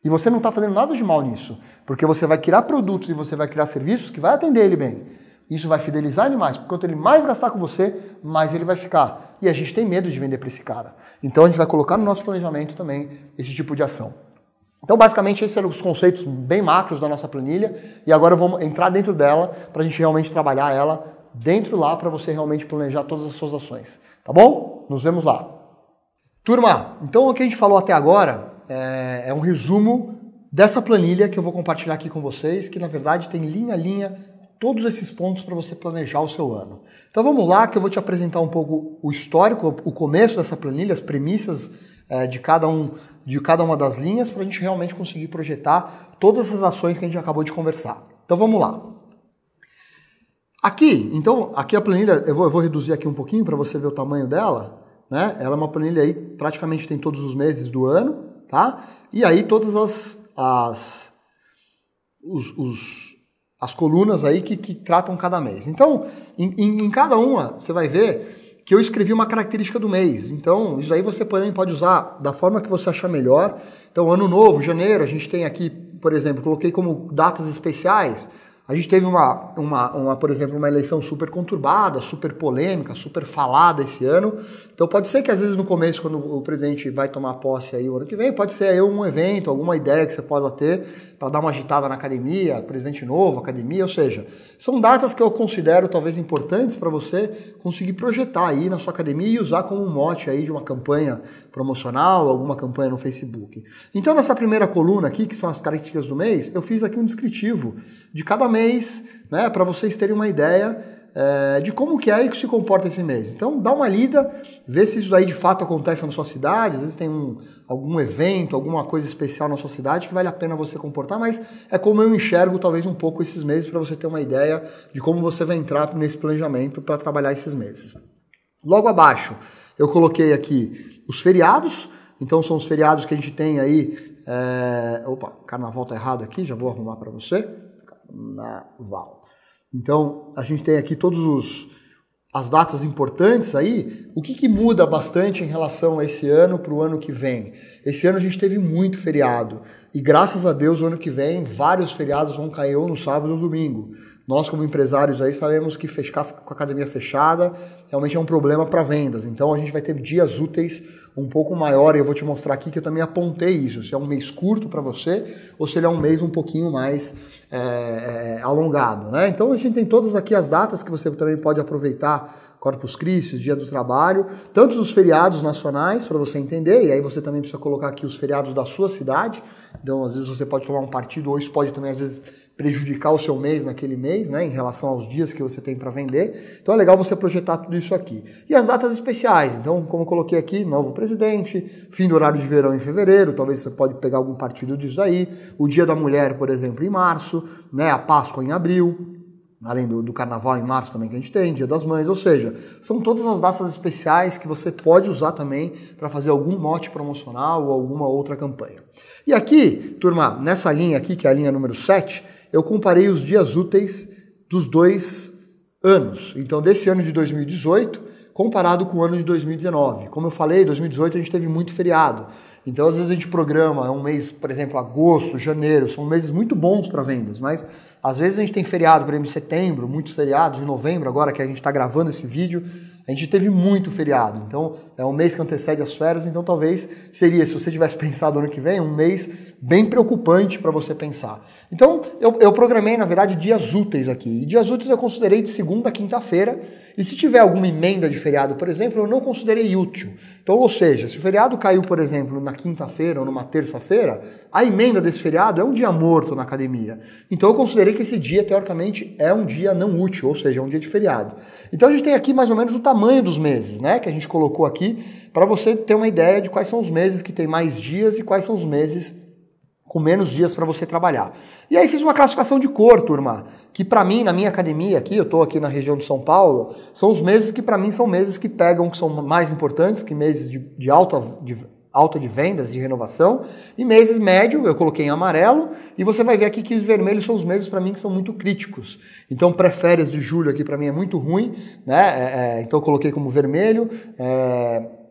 E você não está fazendo nada de mal nisso, porque você vai criar produtos e você vai criar serviços que vai atender ele bem. Isso vai fidelizar ele mais, porque quanto ele mais gastar com você, mais ele vai ficar. E a gente tem medo de vender para esse cara. Então a gente vai colocar no nosso planejamento também esse tipo de ação. Então basicamente esses eram os conceitos bem macros da nossa planilha e agora vamos entrar dentro dela para a gente realmente trabalhar ela dentro lá para você realmente planejar todas as suas ações. Tá bom? Nos vemos lá. Turma, então o que a gente falou até agora é um resumo dessa planilha que eu vou compartilhar aqui com vocês, que na verdade tem linha a linha todos esses pontos para você planejar o seu ano. Então vamos lá que eu vou te apresentar um pouco o histórico, o começo dessa planilha, as premissas de cada uma das linhas para a gente realmente conseguir projetar todas essas ações que a gente acabou de conversar. Então vamos lá. Aqui a planilha, eu vou reduzir aqui um pouquinho para você ver o tamanho dela, né? Ela é uma planilha aí, praticamente tem todos os meses do ano, tá? E aí todas as colunas aí que tratam cada mês. Então, em cada uma, você vai ver que eu escrevi uma característica do mês. Então, isso aí você pode usar da forma que você achar melhor. Então, ano novo, janeiro, a gente tem aqui, por exemplo, coloquei como datas especiais. A gente teve por exemplo, uma eleição super conturbada, super polêmica, super falada esse ano. Então pode ser que às vezes no começo, quando o presidente vai tomar posse aí o ano que vem, pode ser aí um evento, alguma ideia que você possa ter para dar uma agitada na academia, presidente novo, academia, ou seja, são datas que eu considero talvez importantes para você conseguir projetar aí na sua academia e usar como um mote aí de uma campanha promocional, alguma campanha no Facebook. Então nessa primeira coluna aqui, que são as características do mês, eu fiz aqui um descritivo de cada mês, né, para vocês terem uma ideia de como que é e que se comporta esse mês. Então dá uma lida, vê se isso aí de fato acontece na sua cidade, às vezes tem algum evento, alguma coisa especial na sua cidade que vale a pena você comportar, mas é como eu enxergo talvez um pouco esses meses para você ter uma ideia de como você vai entrar nesse planejamento para trabalhar esses meses. Logo abaixo eu coloquei aqui os feriados, então são os feriados que a gente tem aí, carnaval tá errado aqui, já vou arrumar para você, carnaval. Então, a gente tem aqui todas as datas importantes aí. O que muda bastante em relação a esse ano para o ano que vem? Esse ano a gente teve muito feriado. E graças a Deus, o ano que vem, vários feriados vão cair ou no sábado ou no domingo. Nós, como empresários aí, sabemos que ficar com a academia fechada realmente é um problema para vendas. Então, a gente vai ter dias úteis um pouco maior, e eu vou te mostrar aqui que eu também apontei isso, se é um mês curto para você ou se ele é um mês um pouquinho mais alongado, né? Então a gente tem todas aqui as datas que você também pode aproveitar, Corpus Christi, Dia do Trabalho, tantos os feriados nacionais para você entender, e aí você também precisa colocar aqui os feriados da sua cidade, então às vezes você pode tomar um partido, ou isso pode também às vezes prejudicar o seu mês naquele mês, né, em relação aos dias que você tem para vender. Então é legal você projetar tudo isso aqui. E as datas especiais, então como eu coloquei aqui, novo presidente, fim do horário de verão em fevereiro, talvez você pode pegar algum partido disso aí, o Dia da Mulher, por exemplo, em março, né, a Páscoa em abril, além do Carnaval em março também que a gente tem, Dia das Mães, ou seja, são todas as datas especiais que você pode usar também para fazer algum mote promocional ou alguma outra campanha. E aqui, turma, nessa linha aqui, que é a linha número 7, eu comparei os dias úteis dos 2 anos. Então, desse ano de 2018, comparado com o ano de 2019. Como eu falei, 2018 a gente teve muito feriado. Então, às vezes a gente programa um mês, por exemplo, agosto, janeiro, são meses muito bons para vendas, mas às vezes a gente tem feriado, por exemplo, em setembro, muitos feriados, em novembro, agora que a gente está gravando esse vídeo, a gente teve muito feriado. Então, é um mês que antecede as férias, então talvez seria, se você tivesse pensado ano que vem, um mês bem preocupante para você pensar. Então, eu programei, na verdade, dias úteis aqui. E dias úteis eu considerei de segunda a quinta-feira, e se tiver alguma emenda de feriado, por exemplo, eu não considerei útil. Então, ou seja, se o feriado caiu, por exemplo, na quinta-feira ou numa terça-feira, a emenda desse feriado é um dia morto na academia. Então, eu considerei que esse dia, teoricamente, é um dia não útil, ou seja, é um dia de feriado. Então, a gente tem aqui mais ou menos o tamanho dos meses, né, que a gente colocou aqui, para você ter uma ideia de quais são os meses que tem mais dias e quais são os meses com menos dias para você trabalhar. E aí fiz uma classificação de cor, turma, que para mim, na minha academia aqui, eu estou aqui na região de São Paulo, são os meses que para mim são meses que pegam, que são mais importantes, que meses de alta de vendas, de renovação, e meses médio, eu coloquei em amarelo, e você vai ver aqui que os vermelhos são os meses para mim que são muito críticos. Então, pré-férias de julho aqui para mim é muito ruim, né? Então eu coloquei como vermelho.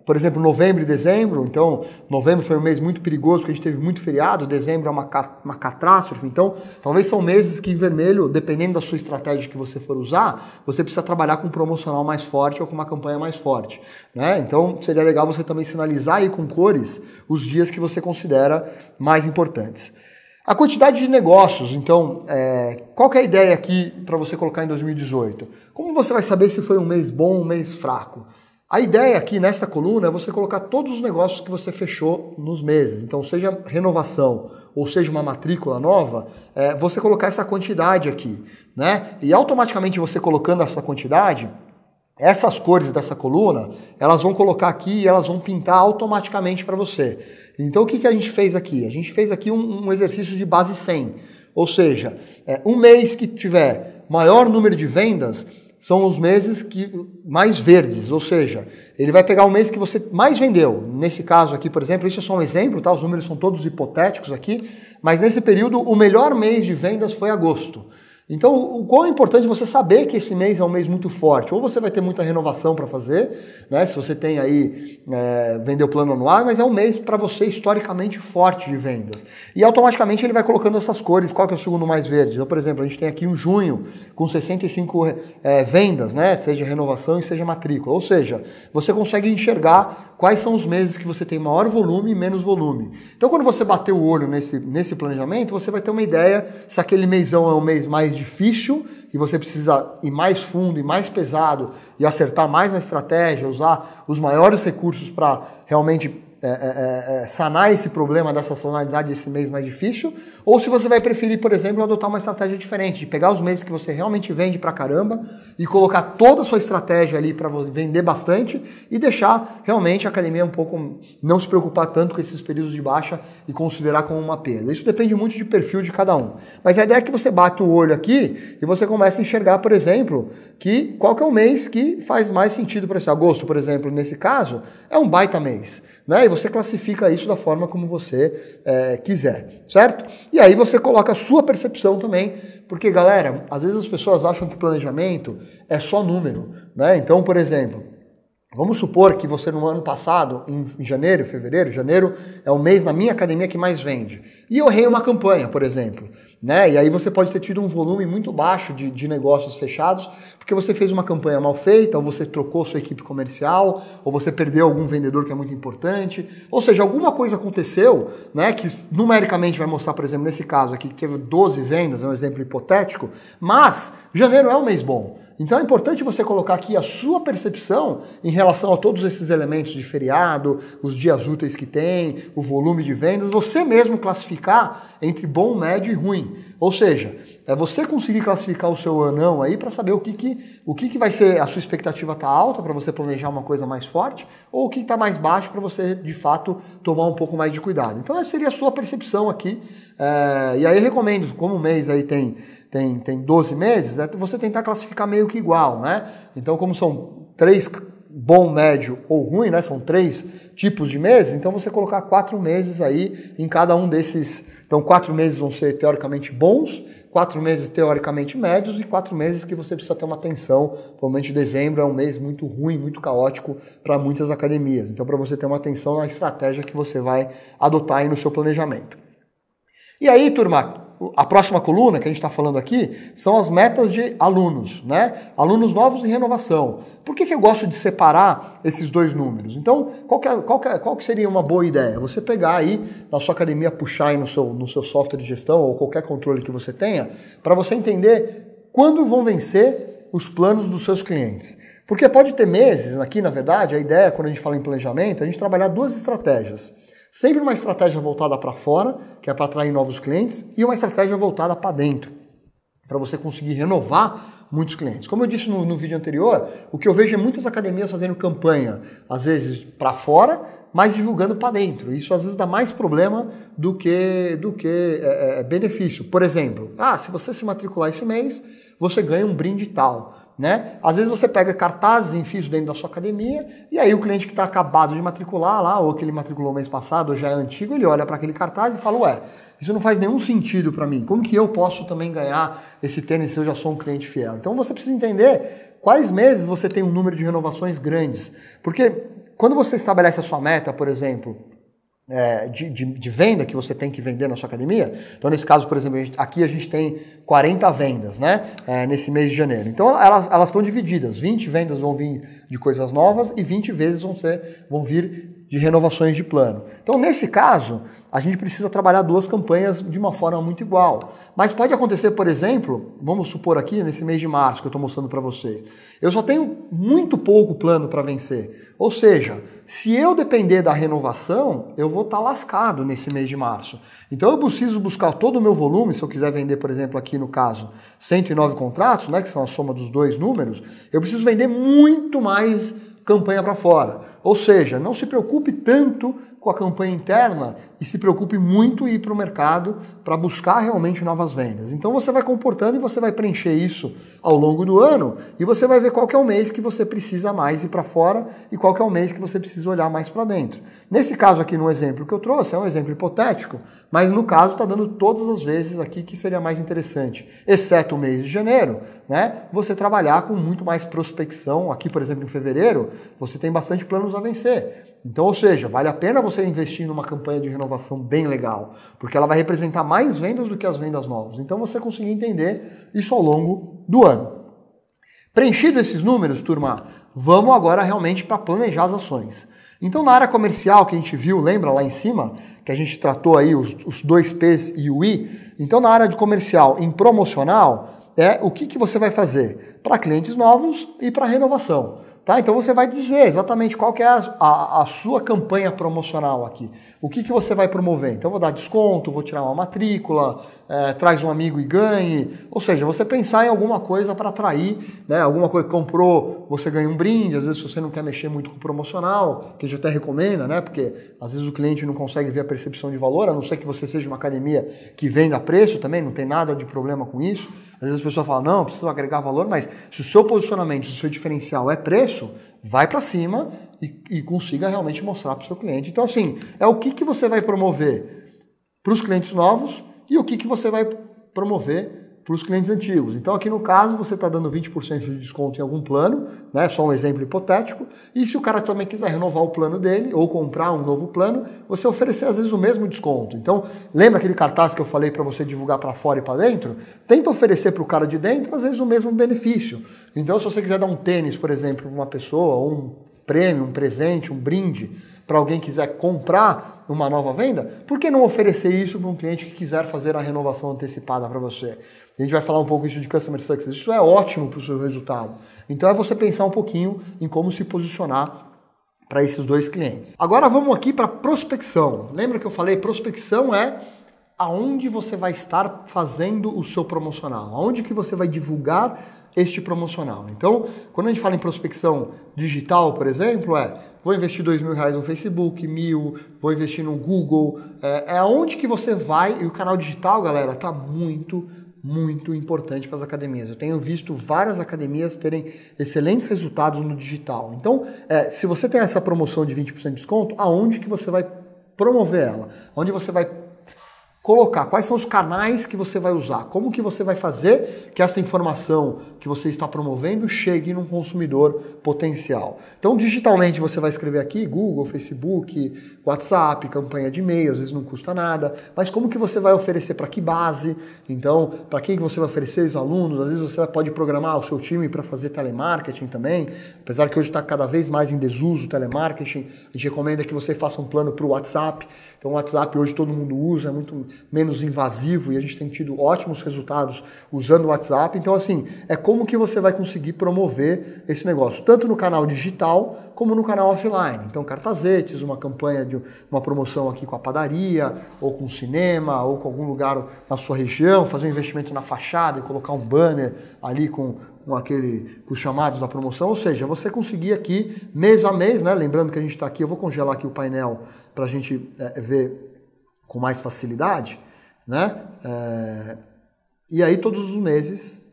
Por exemplo, novembro e dezembro, então novembro foi um mês muito perigoso porque a gente teve muito feriado, dezembro é uma catástrofe, então talvez são meses que em vermelho, dependendo da sua estratégia que você for usar, você precisa trabalhar com um promocional mais forte ou com uma campanha mais forte, né? Então seria legal você também sinalizar aí com cores os dias que você considera mais importantes. A quantidade de negócios, então, qual que é a ideia aqui para você colocar em 2018? Como você vai saber se foi um mês bom ou um mês fraco? A ideia aqui nesta coluna é você colocar todos os negócios que você fechou nos meses. Então, seja renovação ou seja uma matrícula nova, você colocar essa quantidade aqui, né? E automaticamente você colocando essa quantidade, essas cores dessa coluna, elas vão colocar aqui e elas vão pintar automaticamente para você. Então, o que a gente fez aqui? A gente fez aqui um exercício de base 100. Ou seja, um mês que tiver maior número de vendas, são os meses mais verdes, ou seja, ele vai pegar o mês que você mais vendeu. Nesse caso aqui, por exemplo, isso é só um exemplo, tá? Os números são todos hipotéticos aqui, mas nesse período o melhor mês de vendas foi agosto. Então, o quão é importante você saber que esse mês é um mês muito forte. Ou você vai ter muita renovação para fazer, né? Se você tem aí, vender o plano anual, mas é um mês para você historicamente forte de vendas. E automaticamente ele vai colocando essas cores. Qual que é o segundo mais verde? Então, por exemplo, a gente tem aqui um junho com 65 vendas, né? Seja renovação e seja matrícula. Ou seja, você consegue enxergar quais são os meses que você tem maior volume e menos volume. Então, quando você bater o olho nesse planejamento, você vai ter uma ideia se aquele mêsão é um mês mais difícil e você precisa ir mais fundo e mais pesado e acertar mais na estratégia, usar os maiores recursos para realmente sanar esse problema dessa sazonalidade desse mês mais difícil, ou se você vai preferir, por exemplo, adotar uma estratégia diferente, de pegar os meses que você realmente vende pra caramba e colocar toda a sua estratégia ali para vender bastante e deixar realmente a academia um pouco, não se preocupar tanto com esses períodos de baixa e considerar como uma perda. Isso depende muito de perfil de cada um. Mas a ideia é que você bate o olho aqui e você começa a enxergar, por exemplo, qual que é o mês que faz mais sentido para esse agosto, por exemplo, nesse caso, é um baita mês. Né? E você classifica isso da forma como você quiser, certo? E aí você coloca a sua percepção também, porque, galera, às vezes as pessoas acham que planejamento é só número, né? Então, por exemplo, vamos supor que você no ano passado, em janeiro é o mês na minha academia que mais vende. E eu errei uma campanha, por exemplo, né? E aí você pode ter tido um volume muito baixo de negócios fechados, porque você fez uma campanha mal feita, ou você trocou sua equipe comercial, ou você perdeu algum vendedor que é muito importante. Ou seja, alguma coisa aconteceu, né? Que numericamente vai mostrar, por exemplo, nesse caso aqui, que teve 12 vendas, é um exemplo hipotético, mas janeiro é um mês bom. Então é importante você colocar aqui a sua percepção em relação a todos esses elementos de feriado, os dias úteis que tem, o volume de vendas, você mesmo classificar entre bom, médio e ruim. Ou seja, é você conseguir classificar o seu anão aí para saber o que vai ser, a sua expectativa tá alta para você planejar uma coisa mais forte, ou o que está mais baixo para você, de fato, tomar um pouco mais de cuidado. Então essa seria a sua percepção aqui. E aí eu recomendo, como o mês aí tem 12 meses, você tentar classificar meio que igual, né? Então, como são 3 bom, médio ou ruim, né? São 3 tipos de meses, então você colocar 4 meses aí em cada um desses. Então, 4 meses vão ser teoricamente bons, 4 meses teoricamente médios e 4 meses que você precisa ter uma atenção. Provavelmente dezembro é um mês muito ruim, muito caótico para muitas academias. Então, para você ter uma atenção na estratégia que você vai adotar aí no seu planejamento. E aí, turma, a próxima coluna que a gente está falando aqui são as metas de alunos, né? Alunos novos em renovação. Por que eu gosto de separar esses dois números? Então, qual que seria uma boa ideia? Você pegar aí na sua academia, puxar aí no seu software de gestão ou qualquer controle que você tenha, para você entender quando vão vencer os planos dos seus clientes. Porque pode ter meses, aqui na verdade, a ideia, quando a gente fala em planejamento, é a gente trabalhar 2 estratégias. Sempre uma estratégia voltada para fora, que é para atrair novos clientes, e uma estratégia voltada para dentro, para você conseguir renovar muitos clientes. Como eu disse no vídeo anterior, o que eu vejo é muitas academias fazendo campanha, às vezes para fora, mas divulgando para dentro. Isso às vezes dá mais problema do que benefício. Por exemplo, se você se matricular esse mês, você ganha um brinde tal. Né? Às vezes você pega cartazes e enfia isso dentro da sua academia e aí o cliente que está acabado de matricular lá, ou que ele matriculou mês passado, ou já é antigo, ele olha para aquele cartaz e fala, isso não faz nenhum sentido para mim. Como que eu posso também ganhar esse tênis se eu já sou um cliente fiel? Então você precisa entender quais meses você tem um número de renovações grandes. Porque quando você estabelece a sua meta, por exemplo, de venda que você tem que vender na sua academia. Então, nesse caso, por exemplo, aqui a gente tem 40 vendas, né? Nesse mês de janeiro. Então, elas estão divididas. 20 vendas vão vir de coisas novas e 20 vezes vão vir de renovações de plano. Então, nesse caso, a gente precisa trabalhar 2 campanhas de uma forma muito igual. Mas pode acontecer, por exemplo, vamos supor aqui, nesse mês de março que eu estou mostrando para vocês, eu só tenho muito pouco plano para vencer. Ou seja, se eu depender da renovação, eu vou estar lascado nesse mês de março. Então, eu preciso buscar todo o meu volume, se eu quiser vender, por exemplo, aqui no caso, 109 contratos, né, que são a soma dos 2 números, eu preciso vender muito mais campanha para fora. Ou seja, não se preocupe tanto com a campanha interna e se preocupe muito em ir para o mercado para buscar realmente novas vendas. Então você vai comportando e você vai preencher isso ao longo do ano e você vai ver qual que é o mês que você precisa mais ir para fora e qual que é o mês que você precisa olhar mais para dentro. Nesse caso aqui, no exemplo que eu trouxe, é um exemplo hipotético, mas no caso está dando todas as vezes aqui que seria mais interessante, exceto o mês de janeiro, né? Você trabalhar com muito mais prospecção. Aqui, por exemplo, em fevereiro, você tem bastante planos a vencer. Então, ou seja, vale a pena você investir numa campanha de renovação bem legal, porque ela vai representar mais vendas do que as vendas novas. Então, você conseguir entender isso ao longo do ano. Preenchido esses números, turma, vamos agora realmente para planejar as ações. Então, na área comercial que a gente viu, lembra lá em cima, que a gente tratou aí os 2 P's e o I? Então, na área de comercial, em promocional, o que você vai fazer? Para clientes novos e para renovação. Tá? Então você vai dizer exatamente qual que é a sua campanha promocional aqui. O que você vai promover? Então vou dar desconto, vou tirar uma matrícula, traz um amigo e ganhe. Ou seja, você pensar em alguma coisa para atrair, né? Alguma coisa que comprou, você ganha um brinde. Às vezes se você não quer mexer muito com o promocional, que a gente até recomenda, né? Porque às vezes o cliente não consegue ver a percepção de valor, a não ser que você seja uma academia que venda preço também, não tem nada de problema com isso. Às vezes a pessoa fala, não, preciso agregar valor, mas se o seu posicionamento, se o seu diferencial é preço, vai para cima e consiga realmente mostrar para o seu cliente. Então, assim, é o que você vai promover para os clientes novos e o que você vai promover para os clientes antigos. Então, aqui no caso, você está dando 20% de desconto em algum plano, né? Só um exemplo hipotético. E se o cara também quiser renovar o plano dele ou comprar um novo plano, você oferecer às vezes o mesmo desconto. Então, lembra aquele cartaz que eu falei para você divulgar para fora e para dentro? Tenta oferecer para o cara de dentro, às vezes, o mesmo benefício. Então, se você quiser dar um tênis, por exemplo, para uma pessoa, ou um prêmio, um presente, um brinde, para alguém que quiser comprar uma nova venda, por que não oferecer isso para um cliente que quiser fazer a renovação antecipada para você? A gente vai falar um pouco isso de Customer Success. Isso é ótimo para o seu resultado. Então é você pensar um pouquinho em como se posicionar para esses 2 clientes. Agora vamos aqui para prospecção. Lembra que eu falei? Prospecção é aonde você vai estar fazendo o seu promocional, aonde que você vai divulgar este promocional. Então, quando a gente fala em prospecção digital, por exemplo, vou investir R$2.000 no Facebook, 1.000, vou investir no Google, aonde que você vai, e o canal digital, galera, tá muito importante para as academias. Eu tenho visto várias academias terem excelentes resultados no digital. Então, se você tem essa promoção de 20% de desconto, aonde que você vai promover ela? Onde você vai colocar, quais são os canais que você vai usar, como que você vai fazer que essa informação que você está promovendo chegue num consumidor potencial. Então, digitalmente, você vai escrever aqui Google, Facebook, WhatsApp, campanha de e-mail, às vezes não custa nada, mas como que você vai oferecer para que base? Então, para quem que você vai oferecer os alunos? Às vezes você pode programar o seu time para fazer telemarketing também, apesar que hoje está cada vez mais em desuso o telemarketing, a gente recomenda que você faça um plano para o WhatsApp. Então, o WhatsApp hoje todo mundo usa, é muito menos invasivo e a gente tem tido ótimos resultados usando o WhatsApp. Então, assim, é como que você vai conseguir promover esse negócio, tanto no canal digital como no canal offline. Então, cartazetes, uma campanha de uma promoção aqui com a padaria, ou com o cinema, ou com algum lugar na sua região, fazer um investimento na fachada e colocar um banner ali com os chamados da promoção. Ou seja, você conseguir aqui, mês a mês, né? Lembrando que a gente está aqui, eu vou congelar aqui o painel para a gente ver com mais facilidade, né? E aí todos os meses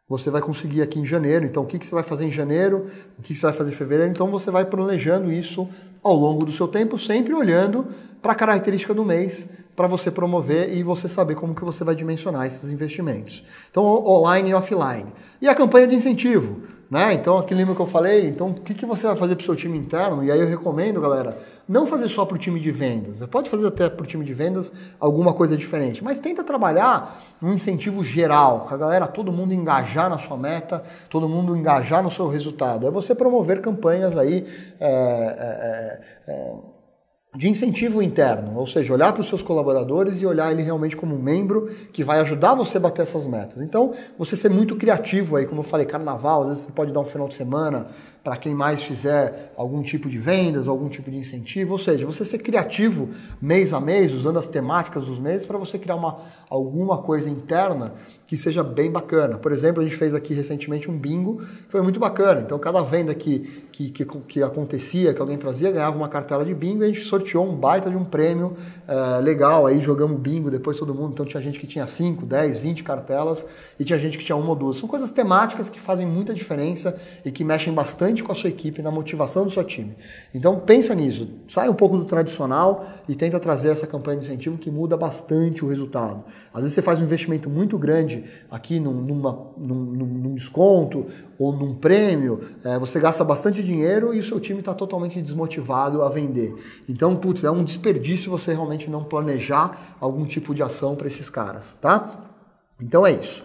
você vai conseguir aqui em janeiro. Então, o que você vai fazer em janeiro, o que você vai fazer em fevereiro. Então, você vai planejando isso ao longo do seu tempo, sempre olhando para a característica do mês, para você promover e você saber como que você vai dimensionar esses investimentos. Então, online e offline. E a campanha de incentivo, né? Então, aquele lembra que eu falei? Então, o que você vai fazer para o seu time interno? E aí eu recomendo, galera, não fazer só para o time de vendas. Você pode fazer até para o time de vendas alguma coisa diferente, mas tenta trabalhar um incentivo geral, com a galera, todo mundo engajar na sua meta, todo mundo engajar no seu resultado. É você promover campanhas aí de incentivo interno, ou seja, olhar para os seus colaboradores e olhar ele realmente como um membro que vai ajudar você a bater essas metas. Então, você ser muito criativo aí, como eu falei, carnaval, às vezes você pode dar um final de semana para quem mais fizer algum tipo de vendas, algum tipo de incentivo, ou seja, você ser criativo mês a mês, usando as temáticas dos meses para você criar alguma coisa interna que seja bem bacana. Por exemplo, a gente fez aqui recentemente um bingo, foi muito bacana. Então, cada venda que acontecia, que alguém trazia, ganhava uma cartela de bingo e a gente sorteou um baita de um prêmio legal. Aí jogamos bingo depois todo mundo. Então, tinha gente que tinha 5, 10, 20 cartelas e tinha gente que tinha uma ou duas. São coisas temáticas que fazem muita diferença e que mexem bastante com a sua equipe, na motivação do seu time. Então, pensa nisso. Sai um pouco do tradicional e tenta trazer essa campanha de incentivo que muda bastante o resultado. Às vezes você faz um investimento muito grande aqui num desconto ou num prêmio, você gasta bastante dinheiro e o seu time está totalmente desmotivado a vender. Então, é um desperdício você realmente não planejar algum tipo de ação para esses caras, tá? Então é isso.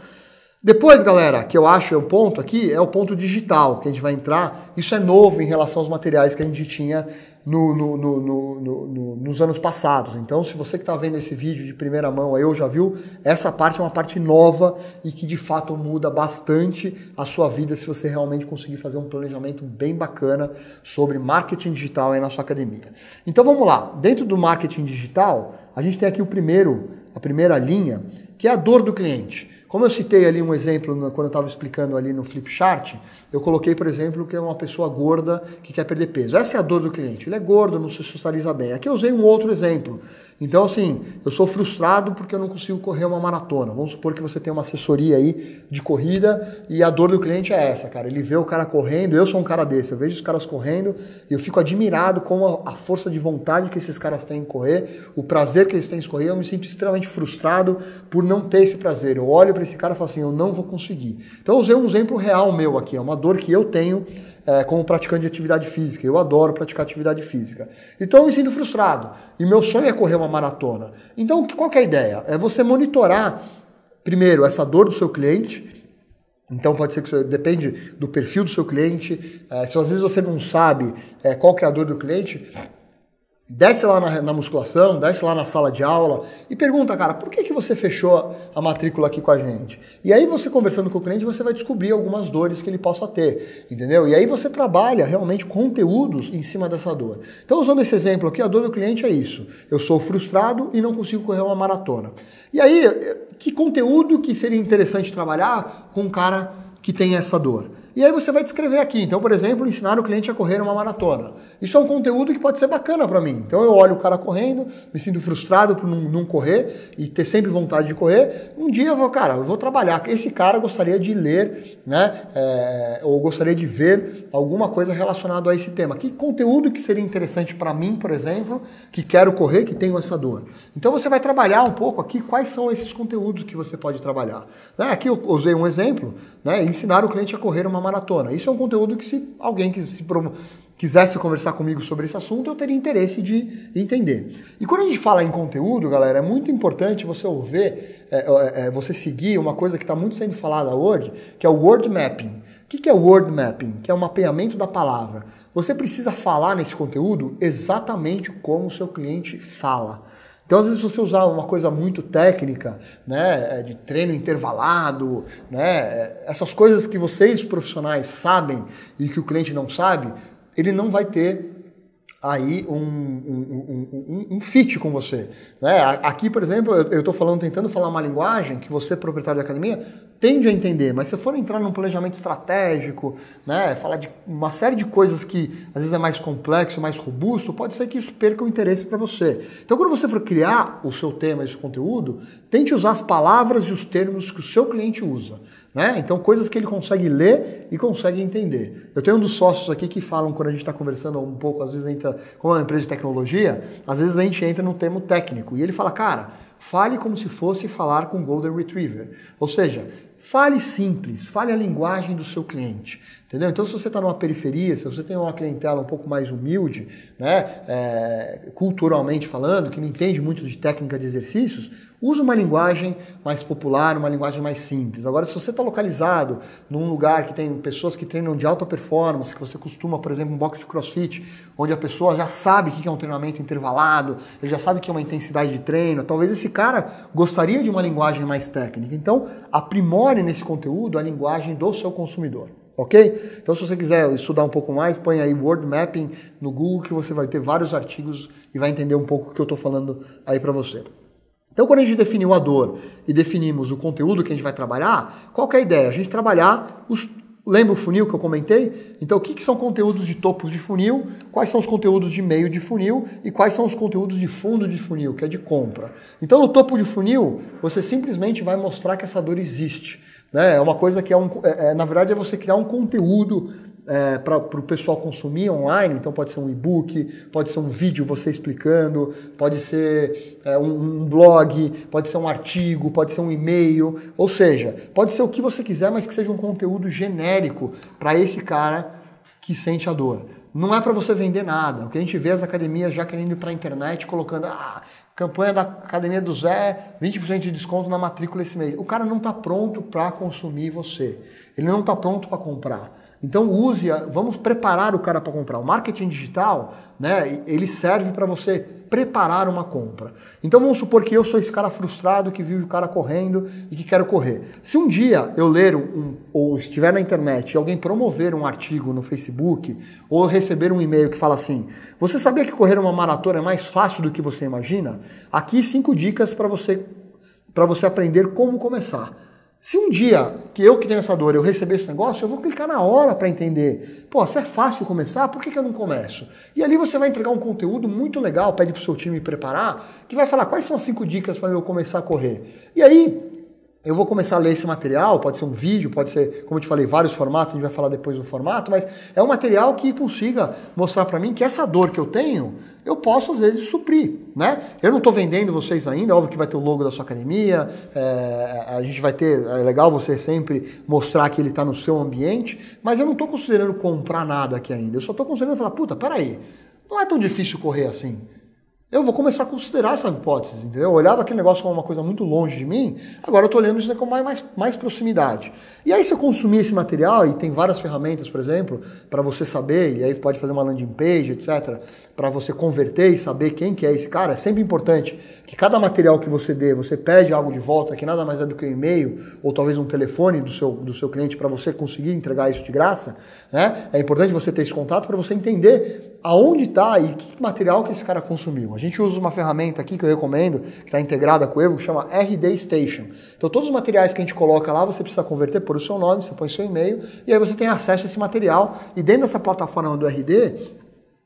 Depois, galera, que eu acho é o ponto aqui, é o ponto digital, que a gente vai entrar. Isso é novo em relação aos materiais que a gente tinha nos anos passados. Então, se você que está vendo esse vídeo de primeira mão aí, ou já viu, essa parte é uma parte nova e que de fato muda bastante a sua vida se você realmente conseguir fazer um planejamento bem bacana sobre marketing digital aí na sua academia. Então vamos lá, dentro do marketing digital, a gente tem aqui a primeira linha, que é a dor do cliente. Como eu citei ali um exemplo quando eu estava explicando ali no Flipchart, eu coloquei, por exemplo, que é uma pessoa gorda que quer perder peso. Essa é a dor do cliente. Ele é gordo, não se socializa bem. Aqui eu usei um outro exemplo. Então, assim, eu sou frustrado porque eu não consigo correr uma maratona. Vamos supor que você tem uma assessoria aí de corrida e a dor do cliente é essa, cara. Ele vê o cara correndo, eu sou um cara desse, eu vejo os caras correndo e eu fico admirado com a força de vontade que esses caras têm em correr, o prazer que eles têm em correr. Eu me sinto extremamente frustrado por não ter esse prazer. Eu olho para esse cara e falo assim, eu não vou conseguir. Então, eu usei um exemplo real meu aqui, é uma dor que eu tenho como praticante de atividade física. Eu adoro praticar atividade física. Então eu me sinto frustrado. E meu sonho é correr uma maratona. Então qual que é a ideia? É você monitorar, primeiro, essa dor do seu cliente. Então pode ser que depende do perfil do seu cliente. Se às vezes você não sabe qual que é a dor do cliente, desce lá na musculação, desce lá na sala de aula e pergunta, cara, por que você fechou a matrícula aqui com a gente? E aí você conversando com o cliente, você vai descobrir algumas dores que ele possa ter, entendeu? E aí você trabalha realmente conteúdos em cima dessa dor. Então, usando esse exemplo aqui, a dor do cliente é isso. Eu sou frustrado e não consigo correr uma maratona. E aí, que conteúdo que seria interessante trabalhar com um cara que tem essa dor? E aí você vai descrever aqui. Então, por exemplo, ensinar o cliente a correr uma maratona. Isso é um conteúdo que pode ser bacana para mim. Então eu olho o cara correndo, me sinto frustrado por não correr e ter sempre vontade de correr. Um dia eu vou trabalhar. Esse cara gostaria de ler, né? Ou gostaria de ver alguma coisa relacionada a esse tema. Que conteúdo que seria interessante para mim, por exemplo, que quero correr, que tenho essa dor. Então você vai trabalhar um pouco aqui quais são esses conteúdos que você pode trabalhar. Aqui eu usei um exemplo, né? Ensinar o cliente a correr uma maratona. Isso é um conteúdo que se alguém quisesse conversar comigo sobre esse assunto, eu teria interesse de entender. E quando a gente fala em conteúdo, galera, é muito importante você você seguir uma coisa que está muito sendo falada hoje, que é o word mapping. O que é o word mapping? Que é o mapeamento da palavra. Você precisa falar nesse conteúdo exatamente como o seu cliente fala. Então, às vezes, se você usar uma coisa muito técnica, né, de treino intervalado, né, essas coisas que vocês profissionais sabem e que o cliente não sabe, ele não vai ter aí um fit com você. Né? Aqui, por exemplo, eu estou tentando falar uma linguagem que você, proprietário da academia, tende a entender, mas se for entrar num planejamento estratégico, né, falar de uma série de coisas que às vezes é mais complexo, mais robusto, pode ser que isso perca o interesse para você. Então, quando você for criar o seu tema, esse conteúdo, tente usar as palavras e os termos que o seu cliente usa. Né? Então, coisas que ele consegue ler e consegue entender. Eu tenho um dos sócios aqui que falam, quando a gente está conversando um pouco, às vezes entra com uma empresa de tecnologia, às vezes a gente entra num termo técnico. E ele fala, cara, fale como se fosse falar com Golden Retriever. Ou seja, fale simples, fale a linguagem do seu cliente. Entendeu? Então, se você está numa periferia, se você tem uma clientela um pouco mais humilde, né, culturalmente falando, que não entende muito de técnica de exercícios, use uma linguagem mais popular, uma linguagem mais simples. Agora, se você está localizado num lugar que tem pessoas que treinam de alta performance, que você costuma, por exemplo, um box de crossfit, onde a pessoa já sabe o que é um treinamento intervalado, ele já sabe o que é uma intensidade de treino, talvez esse cara gostaria de uma linguagem mais técnica. Então, aprimore nesse conteúdo a linguagem do seu consumidor. ok? Então se você quiser estudar um pouco mais, põe aí Word Mapping no Google que você vai ter vários artigos e vai entender um pouco o que eu estou falando aí para você. Então quando a gente definiu a dor e definimos o conteúdo que a gente vai trabalhar, qual que é a ideia? A gente trabalhar os... Lembra o funil que eu comentei? Então, o que são conteúdos de topo de funil, quais são os conteúdos de meio de funil e quais são os conteúdos de fundo de funil, que é de compra. Então, no topo de funil, você simplesmente vai mostrar que essa dor existe. Né? É uma coisa que na verdade, é você criar um conteúdo para o pessoal consumir online. Então pode ser um e-book, pode ser um vídeo você explicando, pode ser um blog, pode ser um artigo, pode ser um e-mail, ou seja, pode ser o que você quiser, mas que seja um conteúdo genérico para esse cara que sente a dor. Não é para você vender nada. O que a gente vê as academias já querendo ir para a internet, colocando campanha da Academia do Zé, 20% de desconto na matrícula esse mês. O cara não está pronto para consumir você. Ele não está pronto para comprar. Então vamos preparar o cara para comprar. O marketing digital, né, ele serve para você preparar uma compra. Então vamos supor que eu sou esse cara frustrado que viu o cara correndo e que quero correr. Se um dia eu ler ou estiver na internet e alguém promover um artigo no Facebook ou receber um e-mail que fala assim, você sabia que correr uma maratona é mais fácil do que você imagina? Aqui 5 dicas para você aprender como começar. Se um dia que tenho essa dor, eu receber esse negócio, eu vou clicar na hora para entender. Pô, se é fácil começar, por que eu não começo? E ali você vai entregar um conteúdo muito legal, pede pro seu time preparar, que vai falar quais são as 5 dicas para eu começar a correr. E aí, eu vou começar a ler esse material, pode ser um vídeo, pode ser, como eu te falei, vários formatos, a gente vai falar depois do formato, mas é um material que consiga mostrar para mim que essa dor que eu tenho, eu posso às vezes suprir, né? Eu não estou vendendo vocês ainda, óbvio que vai ter o logo da sua academia, a gente vai ter, é legal você sempre mostrar que ele está no seu ambiente, mas eu não estou considerando comprar nada aqui ainda, eu só estou considerando falar, puta, peraí, não é tão difícil correr assim. Eu vou começar a considerar essa hipótese, entendeu? Eu olhava aquele negócio como uma coisa muito longe de mim, agora eu estou olhando isso com mais proximidade. E aí se eu consumir esse material, e tem várias ferramentas, por exemplo, para você saber, e aí pode fazer uma landing page, etc., para você converter e saber quem que é esse cara, é sempre importante que cada material que você dê, você pede algo de volta, que nada mais é do que um e-mail, ou talvez um telefone do seu cliente para você conseguir entregar isso de graça, né? É importante você ter esse contato para você entender aonde está e que material que esse cara consumiu. A gente usa uma ferramenta aqui que eu recomendo, que está integrada com o Evo, que chama RD Station. Então todos os materiais que a gente coloca lá, você precisa converter por o seu nome, você põe seu e-mail, e aí você tem acesso a esse material. E dentro dessa plataforma do RD,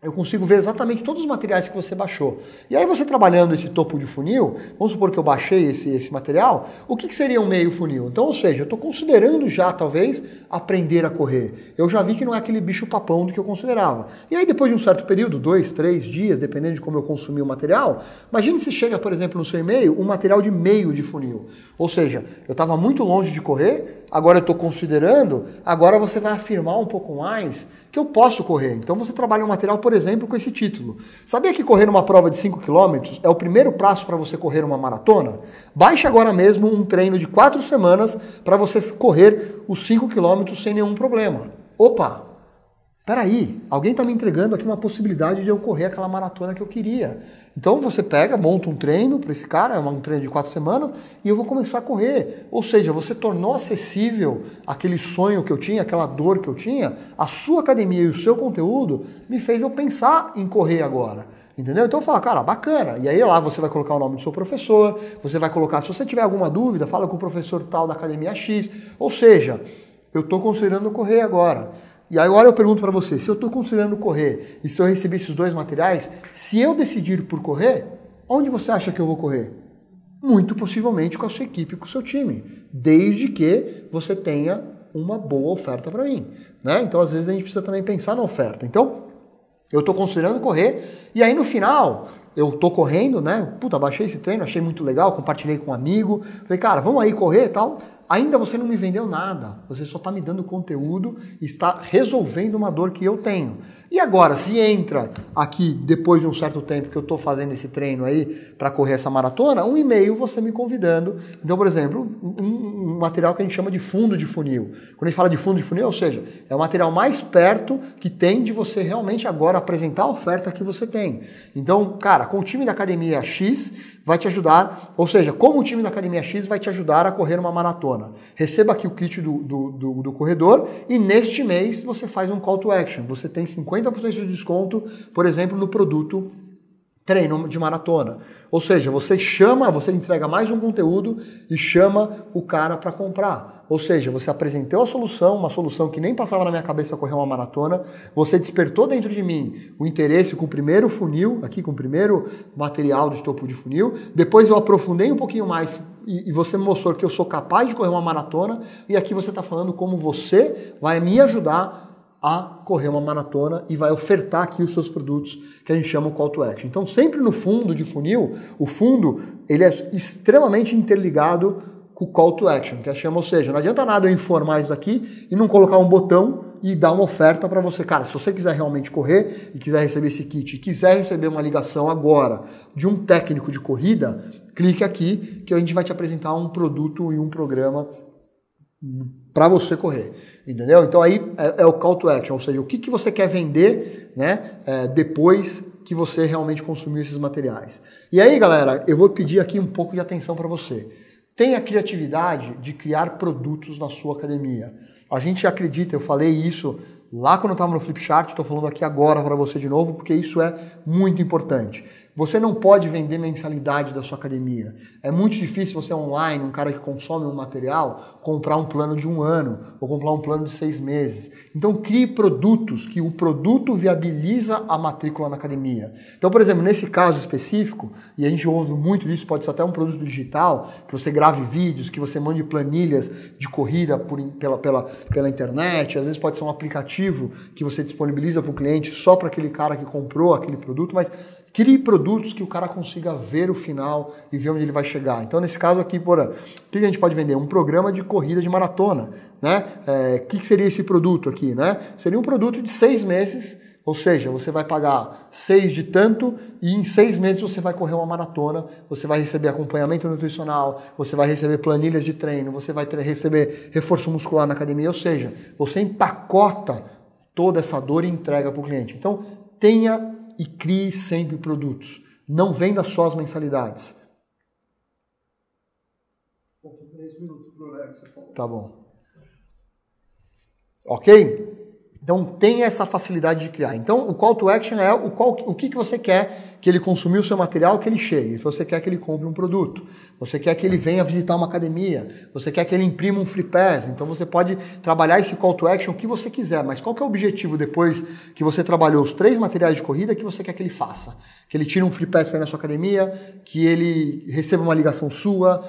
eu consigo ver exatamente todos os materiais que você baixou. E aí você trabalhando esse topo de funil, vamos supor que eu baixei esse material, o que seria um meio funil? Então, ou seja, eu estou considerando já, talvez, aprender a correr. Eu já vi que não é aquele bicho papão do que eu considerava. E aí depois de um certo período, 2, 3 dias, dependendo de como eu consumir o material, imagine se chega, por exemplo, no seu e-mail, um material de meio de funil. Ou seja, eu estava muito longe de correr, agora eu estou considerando, agora você vai afirmar um pouco mais que eu posso correr. Então você trabalha um material, por exemplo, com esse título. Sabia que correr uma prova de 5 km é o primeiro passo para você correr uma maratona? Baixe agora mesmo um treino de 4 semanas para você correr os 5 km sem nenhum problema. Opa! Peraí, alguém está me entregando aqui uma possibilidade de eu correr aquela maratona que eu queria. Então você pega, monta um treino para esse cara, um treino de 4 semanas, e eu vou começar a correr. Ou seja, você tornou acessível aquele sonho que eu tinha, aquela dor que eu tinha, a sua academia e o seu conteúdo me fez eu pensar em correr agora. Entendeu? Então eu falo, cara, bacana. E aí lá você vai colocar o nome do seu professor, você vai colocar, se você tiver alguma dúvida, fala com o professor tal da academia X. Ou seja, eu estou considerando correr agora. E agora eu pergunto para você, se eu estou considerando correr e se eu receber esses 2 materiais, se eu decidir por correr, onde você acha que eu vou correr? Muito possivelmente com a sua equipe, com o seu time, desde que você tenha uma boa oferta para mim, né? Então às vezes a gente precisa também pensar na oferta. Então eu estou considerando correr e aí no final eu estou correndo, né? Puta, baixei esse treino, achei muito legal, compartilhei com um amigo, falei, cara, vamos aí correr e tal. Ainda você não me vendeu nada, você só está me dando conteúdo e está resolvendo uma dor que eu tenho. E agora, se entra aqui, depois de um certo tempo que eu estou fazendo esse treino aí para correr essa maratona, um e-mail você me convidando. Então, por exemplo, material que a gente chama de fundo de funil. Quando a gente fala de fundo de funil, ou seja, é o material mais perto que tem de você realmente agora apresentar a oferta que você tem. Então, cara, com o time da Academia X vai te ajudar, ou seja, como o time da Academia X vai te ajudar a correr uma maratona. Receba aqui o kit do corredor e neste mês você faz um call to action. Você tem 50% de desconto, por exemplo, no produto treino de maratona. Ou seja, você entrega mais um conteúdo e chama o cara para comprar. Ou seja, você apresentou a solução, uma solução que nem passava na minha cabeça correr uma maratona, você despertou dentro de mim o interesse com o primeiro funil, aqui com o primeiro material de topo de funil, depois eu aprofundei um pouquinho mais e você me mostrou que eu sou capaz de correr uma maratona e aqui você está falando como você vai me ajudar a correr uma maratona e vai ofertar aqui os seus produtos que a gente chama o call to action. Então, sempre no fundo de funil, o fundo ele é extremamente interligado com o call to action, que a chama, ou seja, não adianta nada eu informar isso aqui e não colocar um botão e dar uma oferta para você. Cara, se você quiser realmente correr e quiser receber esse kit, e quiser receber uma ligação agora de um técnico de corrida, clique aqui que a gente vai te apresentar um produto e um programa para você correr, entendeu? Então aí é o call to action, ou seja, o que você quer vender, né, depois que você realmente consumiu esses materiais. E aí, galera, eu vou pedir aqui um pouco de atenção para você. Tenha a criatividade de criar produtos na sua academia. A gente acredita, eu falei isso lá quando eu estava no Flipchart, estou falando aqui agora para você de novo, porque isso é muito importante. Você não pode vender mensalidade da sua academia. É muito difícil você online, um cara que consome um material, comprar um plano de 1 ano ou comprar um plano de 6 meses. Então crie produtos que o produto viabiliza a matrícula na academia. Então, por exemplo, nesse caso específico, e a gente ouve muito disso, pode ser até um produto digital, que você grave vídeos, que você mande planilhas de corrida pela internet, às vezes pode ser um aplicativo que você disponibiliza para o cliente só para aquele cara que comprou aquele produto, mas crie produtos que o cara consiga ver o final e ver onde ele vai chegar. Então, nesse caso aqui, o que a gente pode vender? Um programa de corrida de maratona, né? O que seria esse produto aqui, né? Seria um produto de 6 meses, ou seja, você vai pagar 6 de tanto e em 6 meses você vai correr uma maratona, você vai receber acompanhamento nutricional, você vai receber planilhas de treino, você vai receber reforço muscular na academia, ou seja, você empacota toda essa dor e entrega para o cliente. Então, tenha e crie sempre produtos. Não venda só as mensalidades. Tá bom. Ok? Então tenha essa facilidade de criar. Então o call to action é o que você quer que ele consumiu o seu material, que ele chegue. Se você quer que ele compre um produto, você quer que ele venha visitar uma academia, você quer que ele imprima um free pass, então você pode trabalhar esse call to action o que você quiser, mas qual que é o objetivo depois que você trabalhou os 3 materiais de corrida que você quer que ele faça? Que ele tire um free pass para ir na sua academia, que ele receba uma ligação sua,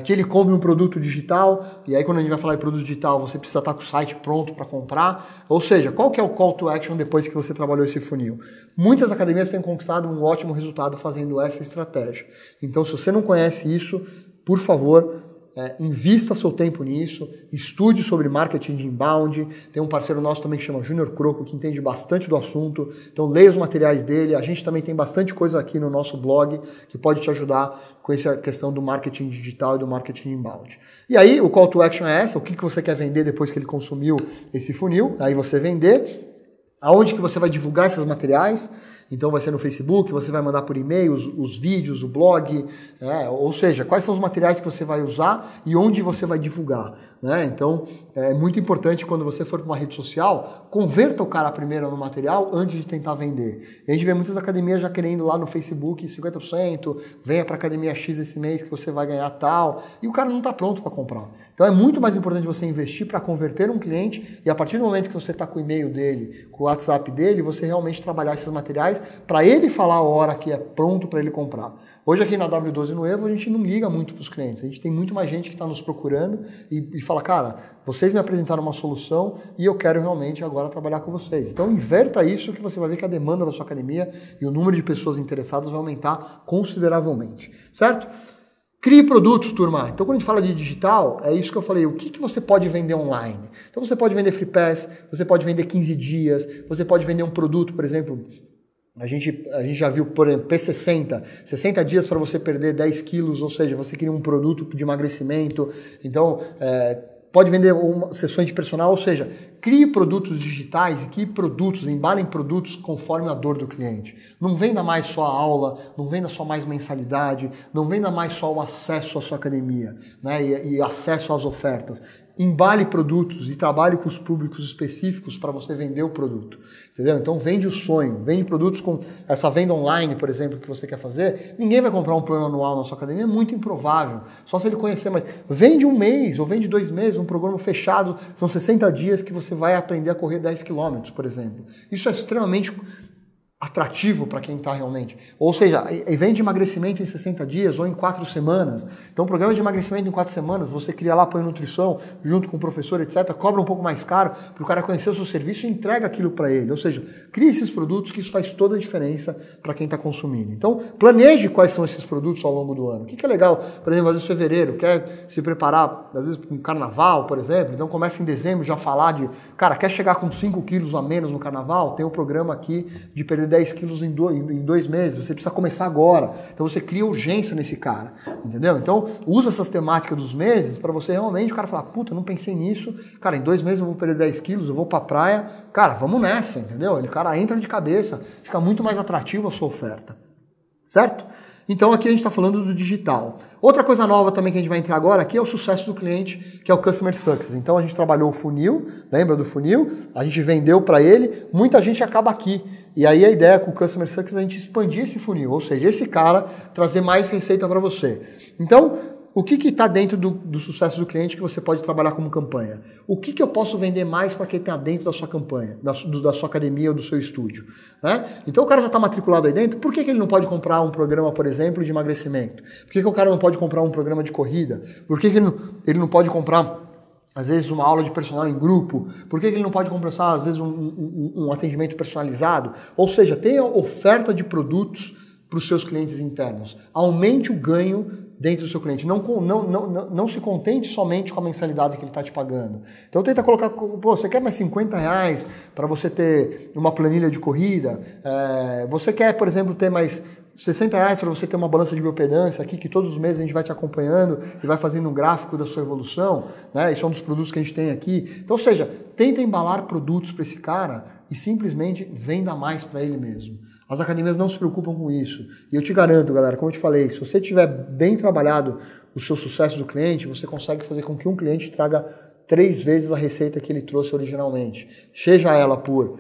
que ele compre um produto digital, e aí quando a gente vai falar de produto digital, você precisa estar com o site pronto para comprar, ou seja, qual que é o call to action depois que você trabalhou esse funil? Muitas academias têm conquistado um ótimo resultado fazendo essa estratégia. Então, se você não conhece isso, por favor, invista seu tempo nisso, estude sobre marketing de inbound. Tem um parceiro nosso também que chama Júnior Croco, que entende bastante do assunto. Então, leia os materiais dele. A gente também tem bastante coisa aqui no nosso blog que pode te ajudar com essa questão do marketing digital e do marketing inbound. E aí, o call to action é essa, o que você quer vender depois que ele consumiu esse funil, aí você vender. Aonde que você vai divulgar esses materiais? Então vai ser no Facebook, você vai mandar por e-mail os vídeos, o blog, ou seja, quais são os materiais que você vai usar e onde você vai divulgar, né? Então é muito importante quando você for para uma rede social, converta o cara primeiro no material antes de tentar vender. E a gente vê muitas academias já querendo lá no Facebook 50%, venha para a academia X esse mês que você vai ganhar tal, e o cara não está pronto para comprar. Então é muito mais importante você investir para converter um cliente e a partir do momento que você está com o e-mail dele, com o WhatsApp dele, você realmente trabalhar esses materiais para ele falar a hora que é pronto para ele comprar. Hoje aqui na W12 no Evo a gente não liga muito para os clientes, a gente tem muito mais gente que está nos procurando e fala, cara, vocês me apresentaram uma solução e eu quero realmente agora trabalhar com vocês. Então inverta isso que você vai ver que a demanda da sua academia e o número de pessoas interessadas vai aumentar consideravelmente, certo? Crie produtos, turma. Então, quando a gente fala de digital, é isso que eu falei. O que você pode vender online? Então, você pode vender free pass, você pode vender 15 dias, você pode vender um produto, por exemplo, A gente já viu, por exemplo, P60, 60 dias para você perder 10 quilos, ou seja, você cria um produto de emagrecimento, então pode vender sessões de personal, ou seja, crie produtos digitais e crie produtos, embalem produtos conforme a dor do cliente. Não venda mais só a aula, não venda só mais mensalidade, não venda mais só o acesso à sua academia, né, e acesso às ofertas. Embale produtos e trabalhe com os públicos específicos para você vender o produto, entendeu? Então vende o sonho, vende produtos com essa venda online, por exemplo, que você quer fazer. Ninguém vai comprar um plano anual na sua academia, é muito improvável, só se ele conhecer mais. Vende um mês ou vende 2 meses, um programa fechado, são 60 dias que você vai aprender a correr 10 km, por exemplo. Isso é extremamente atrativo para quem está realmente. Ou seja, vende emagrecimento em 60 dias ou em 4 semanas. Então, o programa de emagrecimento em 4 semanas, você cria lá apoio nutrição, junto com o professor, etc., cobra um pouco mais caro para o cara conhecer o seu serviço e entrega aquilo para ele. Ou seja, crie esses produtos que isso faz toda a diferença para quem está consumindo. Então, planeje quais são esses produtos ao longo do ano. O que é legal? Por exemplo, às vezes fevereiro, quer se preparar, às vezes, para um carnaval, por exemplo, então começa em dezembro já a falar de, cara, quer chegar com 5 quilos a menos no carnaval? Tem um programa aqui de perder 10 quilos em 2 meses, você precisa começar agora. Então você cria urgência nesse cara, entendeu? Então usa essas temáticas dos meses para você realmente, o cara falar, puta, não pensei nisso, cara, em 2 meses eu vou perder 10 quilos, eu vou pra praia, cara, vamos nessa, entendeu? O cara entra de cabeça, fica muito mais atrativo a sua oferta, certo? Então aqui a gente está falando do digital. Outra coisa nova também que a gente vai entrar agora aqui é o sucesso do cliente, que é o Customer Success. Então a gente trabalhou o funil, lembra do funil? A gente vendeu para ele, muita gente acaba aqui. E aí a ideia com o Customer Success é a gente expandir esse funil, ou seja, esse cara trazer mais receita para você. Então, o que está dentro do sucesso do cliente que você pode trabalhar como campanha? O que eu posso vender mais para quem está dentro da sua campanha, da sua academia ou do seu estúdio? Né? Então o cara já está matriculado aí dentro, por que ele não pode comprar um programa, por exemplo, de emagrecimento? Por que o cara não pode comprar um programa de corrida? Por que ele não pode comprar, às vezes, uma aula de personal em grupo? Por que ele não pode comprar, às vezes, um atendimento personalizado? Ou seja, tenha oferta de produtos para os seus clientes internos. Aumente o ganho dentro do seu cliente. Não se contente somente com a mensalidade que ele está te pagando. Então tenta colocar, pô, você quer mais R$50 para você ter uma planilha de corrida? Você quer, por exemplo, ter mais R$60 para você ter uma balança de biopedância aqui, que todos os meses a gente vai te acompanhando e vai fazendo um gráfico da sua evolução, né? Isso é um dos produtos que a gente tem aqui. Então, ou seja, tenta embalar produtos para esse cara e simplesmente venda mais para ele mesmo. As academias não se preocupam com isso. E eu te garanto, galera, como eu te falei, se você tiver bem trabalhado o seu sucesso do cliente, você consegue fazer com que um cliente traga 3 vezes a receita que ele trouxe originalmente. Seja ela por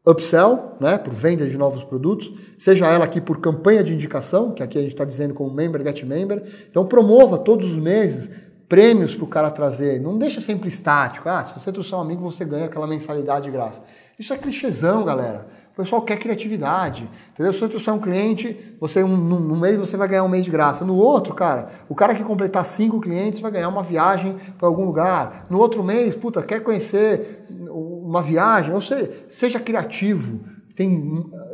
upsell, né, por venda de novos produtos, seja ela aqui por campanha de indicação, que aqui a gente está dizendo como member, get member. Então promova todos os meses prêmios para o cara trazer. Não deixa sempre estático. Se você trouxer um amigo, você ganha aquela mensalidade de graça. Isso é clichêzão, galera. O pessoal quer criatividade, entendeu? Se você trouxer um cliente, num mês você vai ganhar 1 mês de graça. No outro, cara, o cara que completar 5 clientes vai ganhar uma viagem para algum lugar. No outro mês, puta, quer conhecer uma viagem? Ou seja criativo.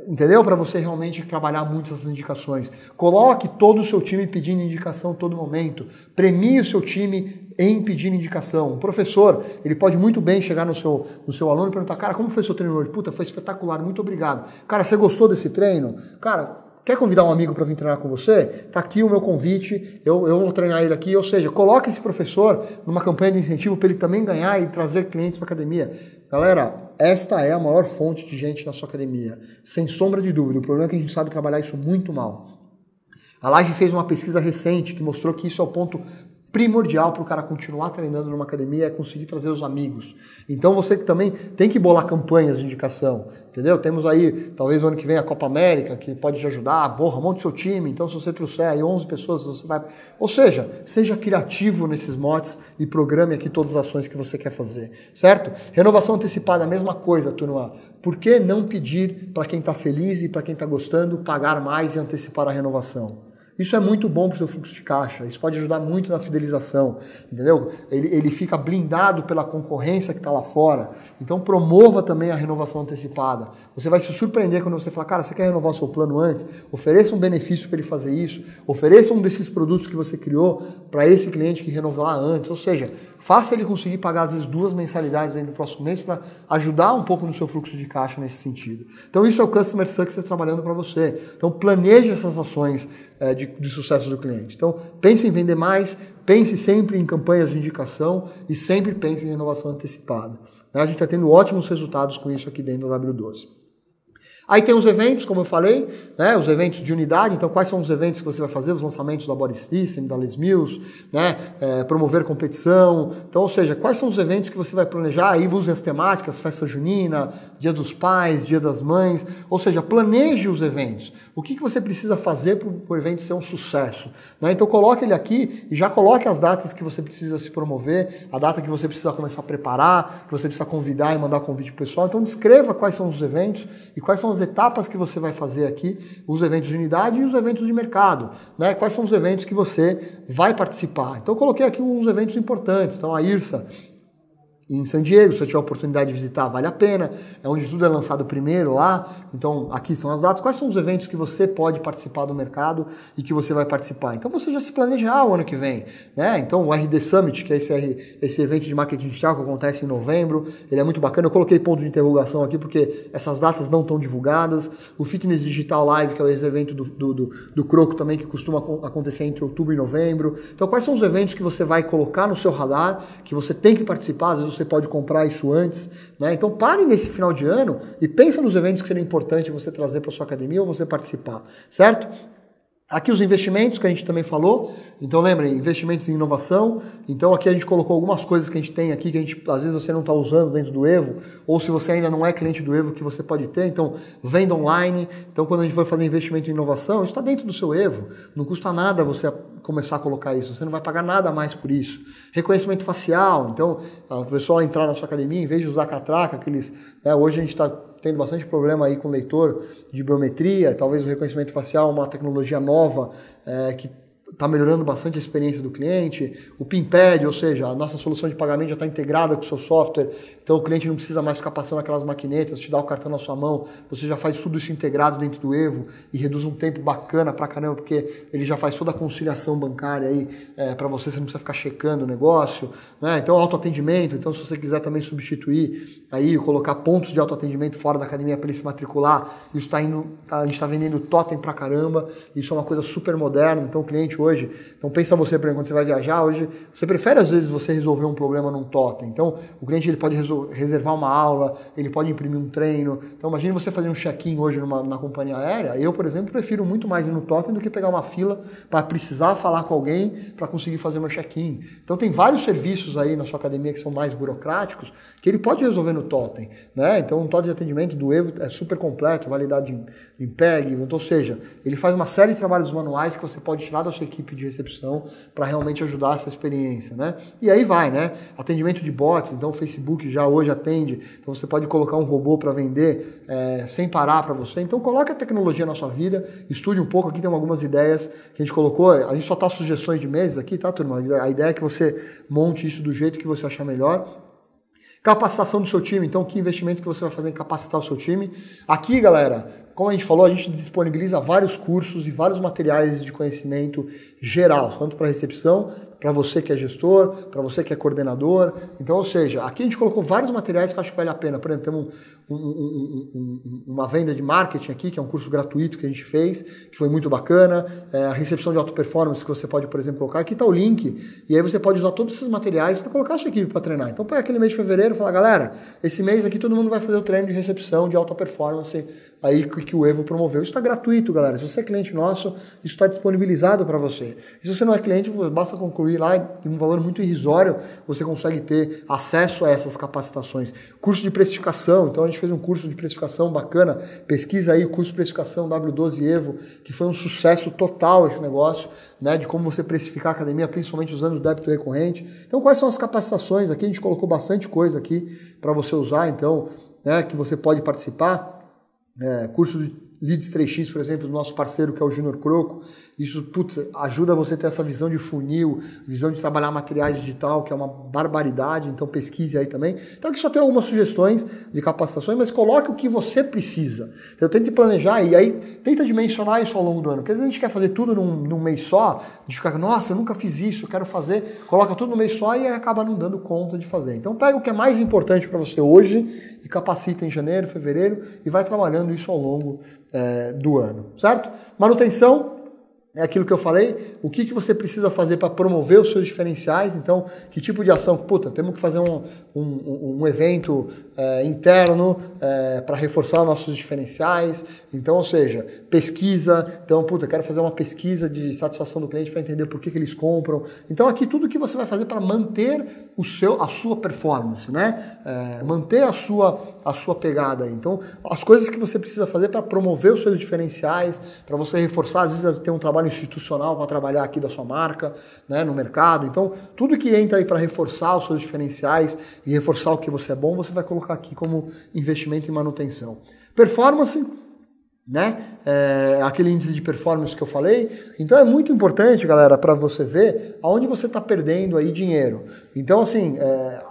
Entendeu? Para você realmente trabalhar muitas indicações. Coloque todo o seu time pedindo indicação a todo momento. Premie o seu time em pedir indicação. O professor, ele pode muito bem chegar no seu aluno e perguntar, cara, como foi seu treino hoje? Puta, foi espetacular, muito obrigado. Cara, você gostou desse treino? Cara, quer convidar um amigo para vir treinar com você? Tá aqui o meu convite, eu vou treinar ele aqui. Ou seja, coloque esse professor numa campanha de incentivo para ele também ganhar e trazer clientes para a academia. Galera, esta é a maior fonte de gente na sua academia, sem sombra de dúvida. O problema é que a gente sabe trabalhar isso muito mal. A Live fez uma pesquisa recente que mostrou que isso é o ponto primordial para o cara continuar treinando numa academia, é conseguir trazer os amigos. Então você que também tem que bolar campanhas de indicação, entendeu? Temos aí, talvez no ano que vem, a Copa América, que pode te ajudar, monte seu time, então se você trouxer aí 11 pessoas, você vai... Ou seja, seja criativo nesses motes e programe aqui todas as ações que você quer fazer, certo? Renovação antecipada, a mesma coisa, turma. Por que não pedir para quem está feliz e para quem está gostando pagar mais e antecipar a renovação? Isso é muito bom para o seu fluxo de caixa, isso pode ajudar muito na fidelização, entendeu? Ele fica blindado pela concorrência que está lá fora, então promova também a renovação antecipada. Você vai se surpreender quando você falar, cara, você quer renovar o seu plano antes? Ofereça um benefício para ele fazer isso, ofereça um desses produtos que você criou para esse cliente que renovar antes, ou seja, faça ele conseguir pagar às vezes 2 mensalidades aí no próximo mês para ajudar um pouco no seu fluxo de caixa nesse sentido. Então isso é o Customer Success trabalhando para você. Então planeje essas ações de sucesso do cliente. Então pense em vender mais, pense sempre em campanhas de indicação e sempre pense em renovação antecipada. A gente está tendo ótimos resultados com isso aqui dentro do W12. Aí tem os eventos, como eu falei, né, os eventos de unidade. Então, quais são os eventos que você vai fazer? Os lançamentos da Body System, da Les Mills, né, promover competição. Então, ou seja, quais são os eventos que você vai planejar? Aí use as temáticas, festa junina, Dia dos Pais, Dia das Mães. Ou seja, planeje os eventos. O que você precisa fazer para o evento ser um sucesso? Né? Então, coloque ele aqui e já coloque as datas que você precisa se promover, a data que você precisa começar a preparar, que você precisa convidar e mandar convite para o pessoal. Então, descreva quais são os eventos e quais são as etapas que você vai fazer aqui, os eventos de unidade e os eventos de mercado, né? Quais são os eventos que você vai participar. Então eu coloquei aqui uns eventos importantes. Então a IRSA em San Diego, se você tiver a oportunidade de visitar, vale a pena. É onde tudo é lançado primeiro lá. Então, aqui são as datas. Quais são os eventos que você pode participar do mercado e que você vai participar? Então, você já se planejar o ano que vem, né? Então, o RD Summit, que é esse evento de marketing digital que acontece em novembro, ele é muito bacana. Eu coloquei ponto de interrogação aqui porque essas datas não estão divulgadas. O Fitness Digital Live, que é esse evento do Croco também, que costuma acontecer entre outubro e novembro. Então, quais são os eventos que você vai colocar no seu radar, que você tem que participar? Às vezes você pode comprar isso antes, né? Então pare nesse final de ano e pense nos eventos que seria importante você trazer para sua academia ou você participar, certo? Aqui os investimentos que a gente também falou. Então lembrem, investimentos em inovação. Então aqui a gente colocou algumas coisas que a gente tem aqui que às vezes você não está usando dentro do Evo, ou se você ainda não é cliente do Evo, que você pode ter. Então venda online. Então quando a gente for fazer investimento em inovação, isso está dentro do seu Evo. Não custa nada você começar a colocar isso. Você não vai pagar nada mais por isso. Reconhecimento facial. Então o pessoal entrar na sua academia, em vez de usar catraca, hoje a gente está tendo bastante problema aí com o leitor de biometria, talvez o reconhecimento facial, uma tecnologia nova que está melhorando bastante a experiência do cliente. O PinPad, ou seja, a nossa solução de pagamento já está integrada com o seu software, então o cliente não precisa mais ficar passando aquelas maquinetas, te dá o cartão na sua mão, você já faz tudo isso integrado dentro do Evo e reduz um tempo bacana pra caramba, porque ele já faz toda a conciliação bancária aí para você não precisa ficar checando o negócio, né? Então autoatendimento, então se você quiser também substituir aí, colocar pontos de autoatendimento fora da academia para ele se matricular, isso a gente está vendendo totem pra caramba, isso é uma coisa super moderna, então o cliente hoje, então pensa você, por exemplo, quando você vai viajar, hoje você prefere às vezes você resolver um problema num totem, então o cliente ele pode reservar uma aula, ele pode imprimir um treino, então imagine você fazer um check-in hoje na companhia aérea, eu, por exemplo, prefiro muito mais ir no totem do que pegar uma fila para precisar falar com alguém para conseguir fazer meu check-in. Então tem vários serviços aí na sua academia que são mais burocráticos, que ele pode resolver no totem, né? Então um totem de atendimento do Evo é super completo, validade de IMPEG, então, ou seja, ele faz uma série de trabalhos manuais que você pode tirar da sua equipe de recepção para realmente ajudar essa experiência, né? E aí vai, né? Atendimento de bots, então o Facebook já hoje atende, então você pode colocar um robô para vender sem parar para você. Então coloque a tecnologia na sua vida, estude um pouco, aqui tem algumas ideias que a gente colocou, a gente só tá sugestões de meses aqui, tá, turma? A ideia é que você monte isso do jeito que você achar melhor. Capacitação do seu time, então que investimento que você vai fazer em capacitar o seu time. Aqui, galera, como a gente falou, a gente disponibiliza vários cursos e vários materiais de conhecimento geral, tanto para recepção, para você que é gestor, para você que é coordenador. Então, ou seja, aqui a gente colocou vários materiais que eu acho que vale a pena. Por exemplo, temos uma venda de marketing aqui, que é um curso gratuito que a gente fez, que foi muito bacana. A recepção de alta performance que você pode, por exemplo, colocar. Aqui está o link, e aí você pode usar todos esses materiais para colocar a sua equipe para treinar. Então, põe aquele mês de fevereiro e fala, galera, esse mês aqui todo mundo vai fazer o treino de recepção de alta performance aí que o Evo promoveu. Isso está gratuito, galera. Se você é cliente nosso, isso está disponibilizado para você. E se você não é cliente, basta concluir lá, em um valor muito irrisório, você consegue ter acesso a essas capacitações. Curso de precificação, então a gente fez um curso de precificação bacana, pesquisa aí o curso de precificação W12 Evo, que foi um sucesso total esse negócio, né, de como você precificar a academia, principalmente usando o débito recorrente. Então quais são as capacitações? Aqui a gente colocou bastante coisa aqui para você usar, então, né, que você pode participar. Curso Leads 3x, por exemplo, do nosso parceiro que é o Junior Croco. Isso, putz, ajuda você a ter essa visão de funil, visão de trabalhar materiais digital, que é uma barbaridade, então pesquise aí também. Então aqui só tem algumas sugestões de capacitações, mas coloque o que você precisa. Então tente planejar e aí tenta dimensionar isso ao longo do ano. Porque às vezes a gente quer fazer tudo num mês só, de ficar, nossa, eu nunca fiz isso, eu quero fazer, coloca tudo no mês só e aí acaba não dando conta de fazer. Então pega o que é mais importante para você hoje e capacita em janeiro, fevereiro e vai trabalhando isso ao longo do ano, certo? Manutenção. É aquilo que eu falei, o que você precisa fazer para promover os seus diferenciais, então, que tipo de ação? Puta, temos que fazer um evento interno para reforçar os nossos diferenciais, então, ou seja, pesquisa, então, puta, quero fazer uma pesquisa de satisfação do cliente para entender por que eles compram. Então, aqui tudo que você vai fazer para manter a sua performance, né? Manter a sua pegada aí. Então, as coisas que você precisa fazer para promover os seus diferenciais, para você reforçar, às vezes tem um trabalho institucional para trabalhar aqui da sua marca, né, no mercado. Então, tudo que entra aí para reforçar os seus diferenciais e reforçar o que você é bom, você vai colocar aqui como investimento em manutenção. Performance, né? Aquele índice de performance que eu falei. Então é muito importante, galera, para você ver aonde você está perdendo aí dinheiro. Então, assim,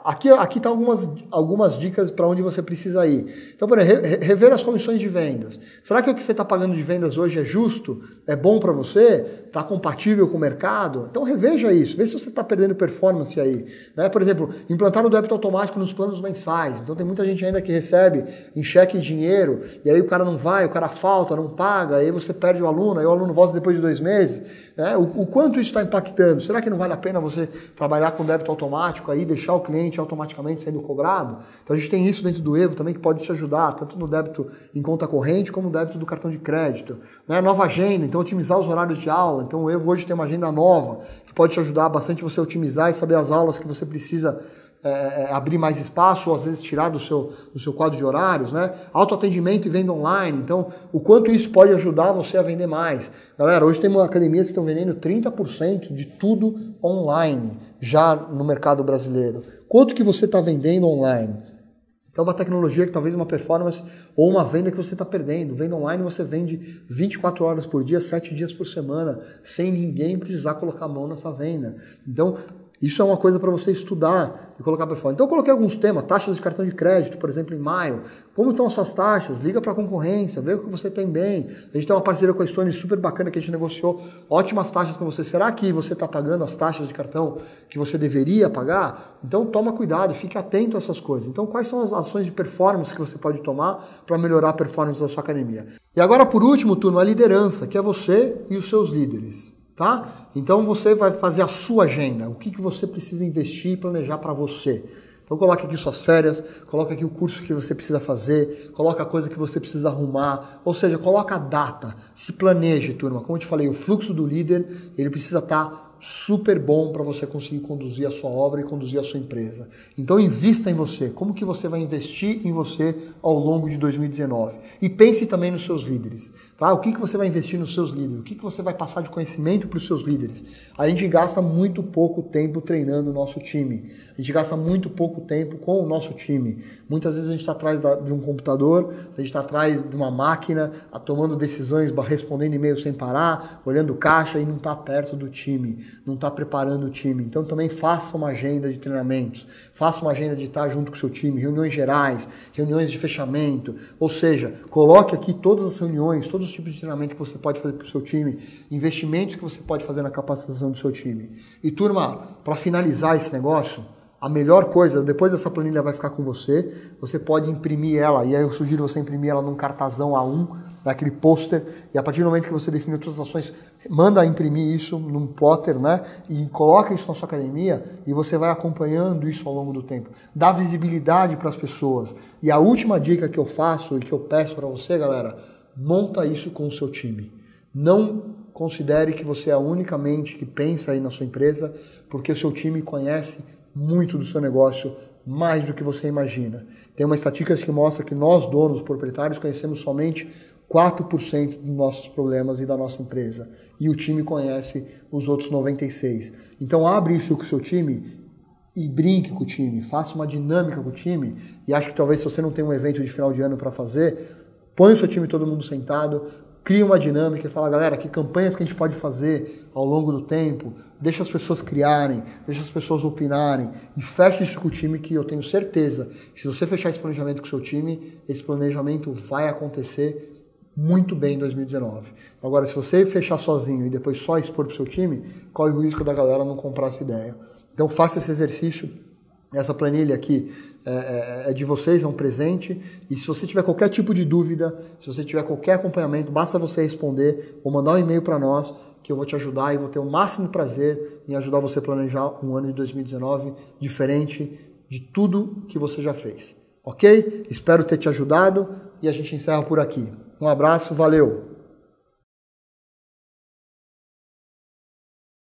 aqui tá algumas dicas para onde você precisa ir. Então, por exemplo, rever as comissões de vendas. Será que o que você está pagando de vendas hoje é justo? É bom para você? Está compatível com o mercado? Então, reveja isso. Vê se você está perdendo performance aí. Né? Por exemplo, implantar o débito automático nos planos mensais. Então, tem muita gente ainda que recebe em cheque dinheiro e aí o cara não vai, o cara falta, não paga, aí você perde o aluno, aí o aluno volta depois de 2 meses. Né? O quanto isso está impactando? Será que não vale a pena você trabalhar com débito automático aí, deixar o cliente automaticamente sendo cobrado? Então a gente tem isso dentro do Evo também que pode te ajudar, tanto no débito em conta corrente como no débito do cartão de crédito. Né? Nova agenda, então otimizar os horários de aula. Então o Evo hoje tem uma agenda nova que pode te ajudar bastante você otimizar e saber as aulas que você precisa abrir mais espaço ou às vezes tirar do seu quadro de horários, né? Autoatendimento e venda online, então o quanto isso pode ajudar você a vender mais. Galera, hoje tem academias que estão vendendo 30% de tudo online já no mercado brasileiro. Quanto que você está vendendo online? Então uma tecnologia que talvez uma performance ou uma venda que você está perdendo. Venda online você vende 24 horas por dia, 7 dias por semana, sem ninguém precisar colocar a mão nessa venda. Então isso é uma coisa para você estudar e colocar para fora. Então eu coloquei alguns temas, taxas de cartão de crédito, por exemplo, em maio. Como estão essas taxas? Liga para a concorrência, vê o que você tem bem. A gente tem uma parceria com a Stone super bacana que a gente negociou ótimas taxas com você. Será que você está pagando as taxas de cartão que você deveria pagar? Então toma cuidado, fique atento a essas coisas. Então quais são as ações de performance que você pode tomar para melhorar a performance da sua academia? E agora por último, turma, a liderança, que é você e os seus líderes. Tá? Então você vai fazer a sua agenda, o que você precisa investir e planejar para você. Então coloque aqui suas férias, coloque aqui o curso que você precisa fazer, coloque a coisa que você precisa arrumar, ou seja, coloque a data, se planeje, turma. Como eu te falei, o fluxo do líder, ele precisa estar super bom para você conseguir conduzir a sua obra e conduzir a sua empresa. Então invista em você. Como que você vai investir em você ao longo de 2019? E pense também nos seus líderes. Tá? O que você vai investir nos seus líderes? O que você vai passar de conhecimento para os seus líderes? A gente gasta muito pouco tempo treinando o nosso time. A gente gasta muito pouco tempo com o nosso time. Muitas vezes a gente está atrás de um computador, a gente está atrás de uma máquina, tomando decisões, respondendo e-mails sem parar, olhando caixa e não está perto do time. Não está preparando o time. Então também faça uma agenda de treinamentos, faça uma agenda de estar junto com o seu time, reuniões gerais, reuniões de fechamento, ou seja, coloque aqui todas as reuniões, todos os tipos de treinamento que você pode fazer para o seu time, investimentos que você pode fazer na capacitação do seu time. E turma, para finalizar esse negócio, a melhor coisa, depois dessa planilha vai ficar com você, você pode imprimir ela, e aí eu sugiro você imprimir ela num cartazão A1, daquele pôster, e a partir do momento que você definiu todas as ações, manda imprimir isso num plotter, né? E coloca isso na sua academia e você vai acompanhando isso ao longo do tempo. Dá visibilidade para as pessoas. E a última dica que eu faço e que eu peço para você, galera, monta isso com o seu time. Não considere que você é a única mente que pensa aí na sua empresa, porque o seu time conhece muito do seu negócio, mais do que você imagina. Tem uma estatística que mostra que nós, donos, proprietários, conhecemos somente 4% dos nossos problemas e da nossa empresa. E o time conhece os outros 96%. Então abre isso com o seu time e brinque com o time. Faça uma dinâmica com o time. E acho que talvez se você não tem um evento de final de ano para fazer, põe o seu time todo mundo sentado, cria uma dinâmica e fala, galera, que campanhas que a gente pode fazer ao longo do tempo, deixa as pessoas criarem, deixa as pessoas opinarem e fecha isso com o time, que eu tenho certeza que se você fechar esse planejamento com o seu time, esse planejamento vai acontecer muito bem em 2019. Agora, se você fechar sozinho e depois só expor para o seu time, corre o risco da galera não comprar essa ideia. Então faça esse exercício. Essa planilha aqui é de vocês, é um presente. E se você tiver qualquer tipo de dúvida, se você tiver qualquer acompanhamento, basta você responder ou mandar um e-mail para nós, que eu vou te ajudar e vou ter o máximo prazer em ajudar você a planejar um ano de 2019 diferente de tudo que você já fez. Ok? Espero ter te ajudado e a gente encerra por aqui. Um abraço, valeu!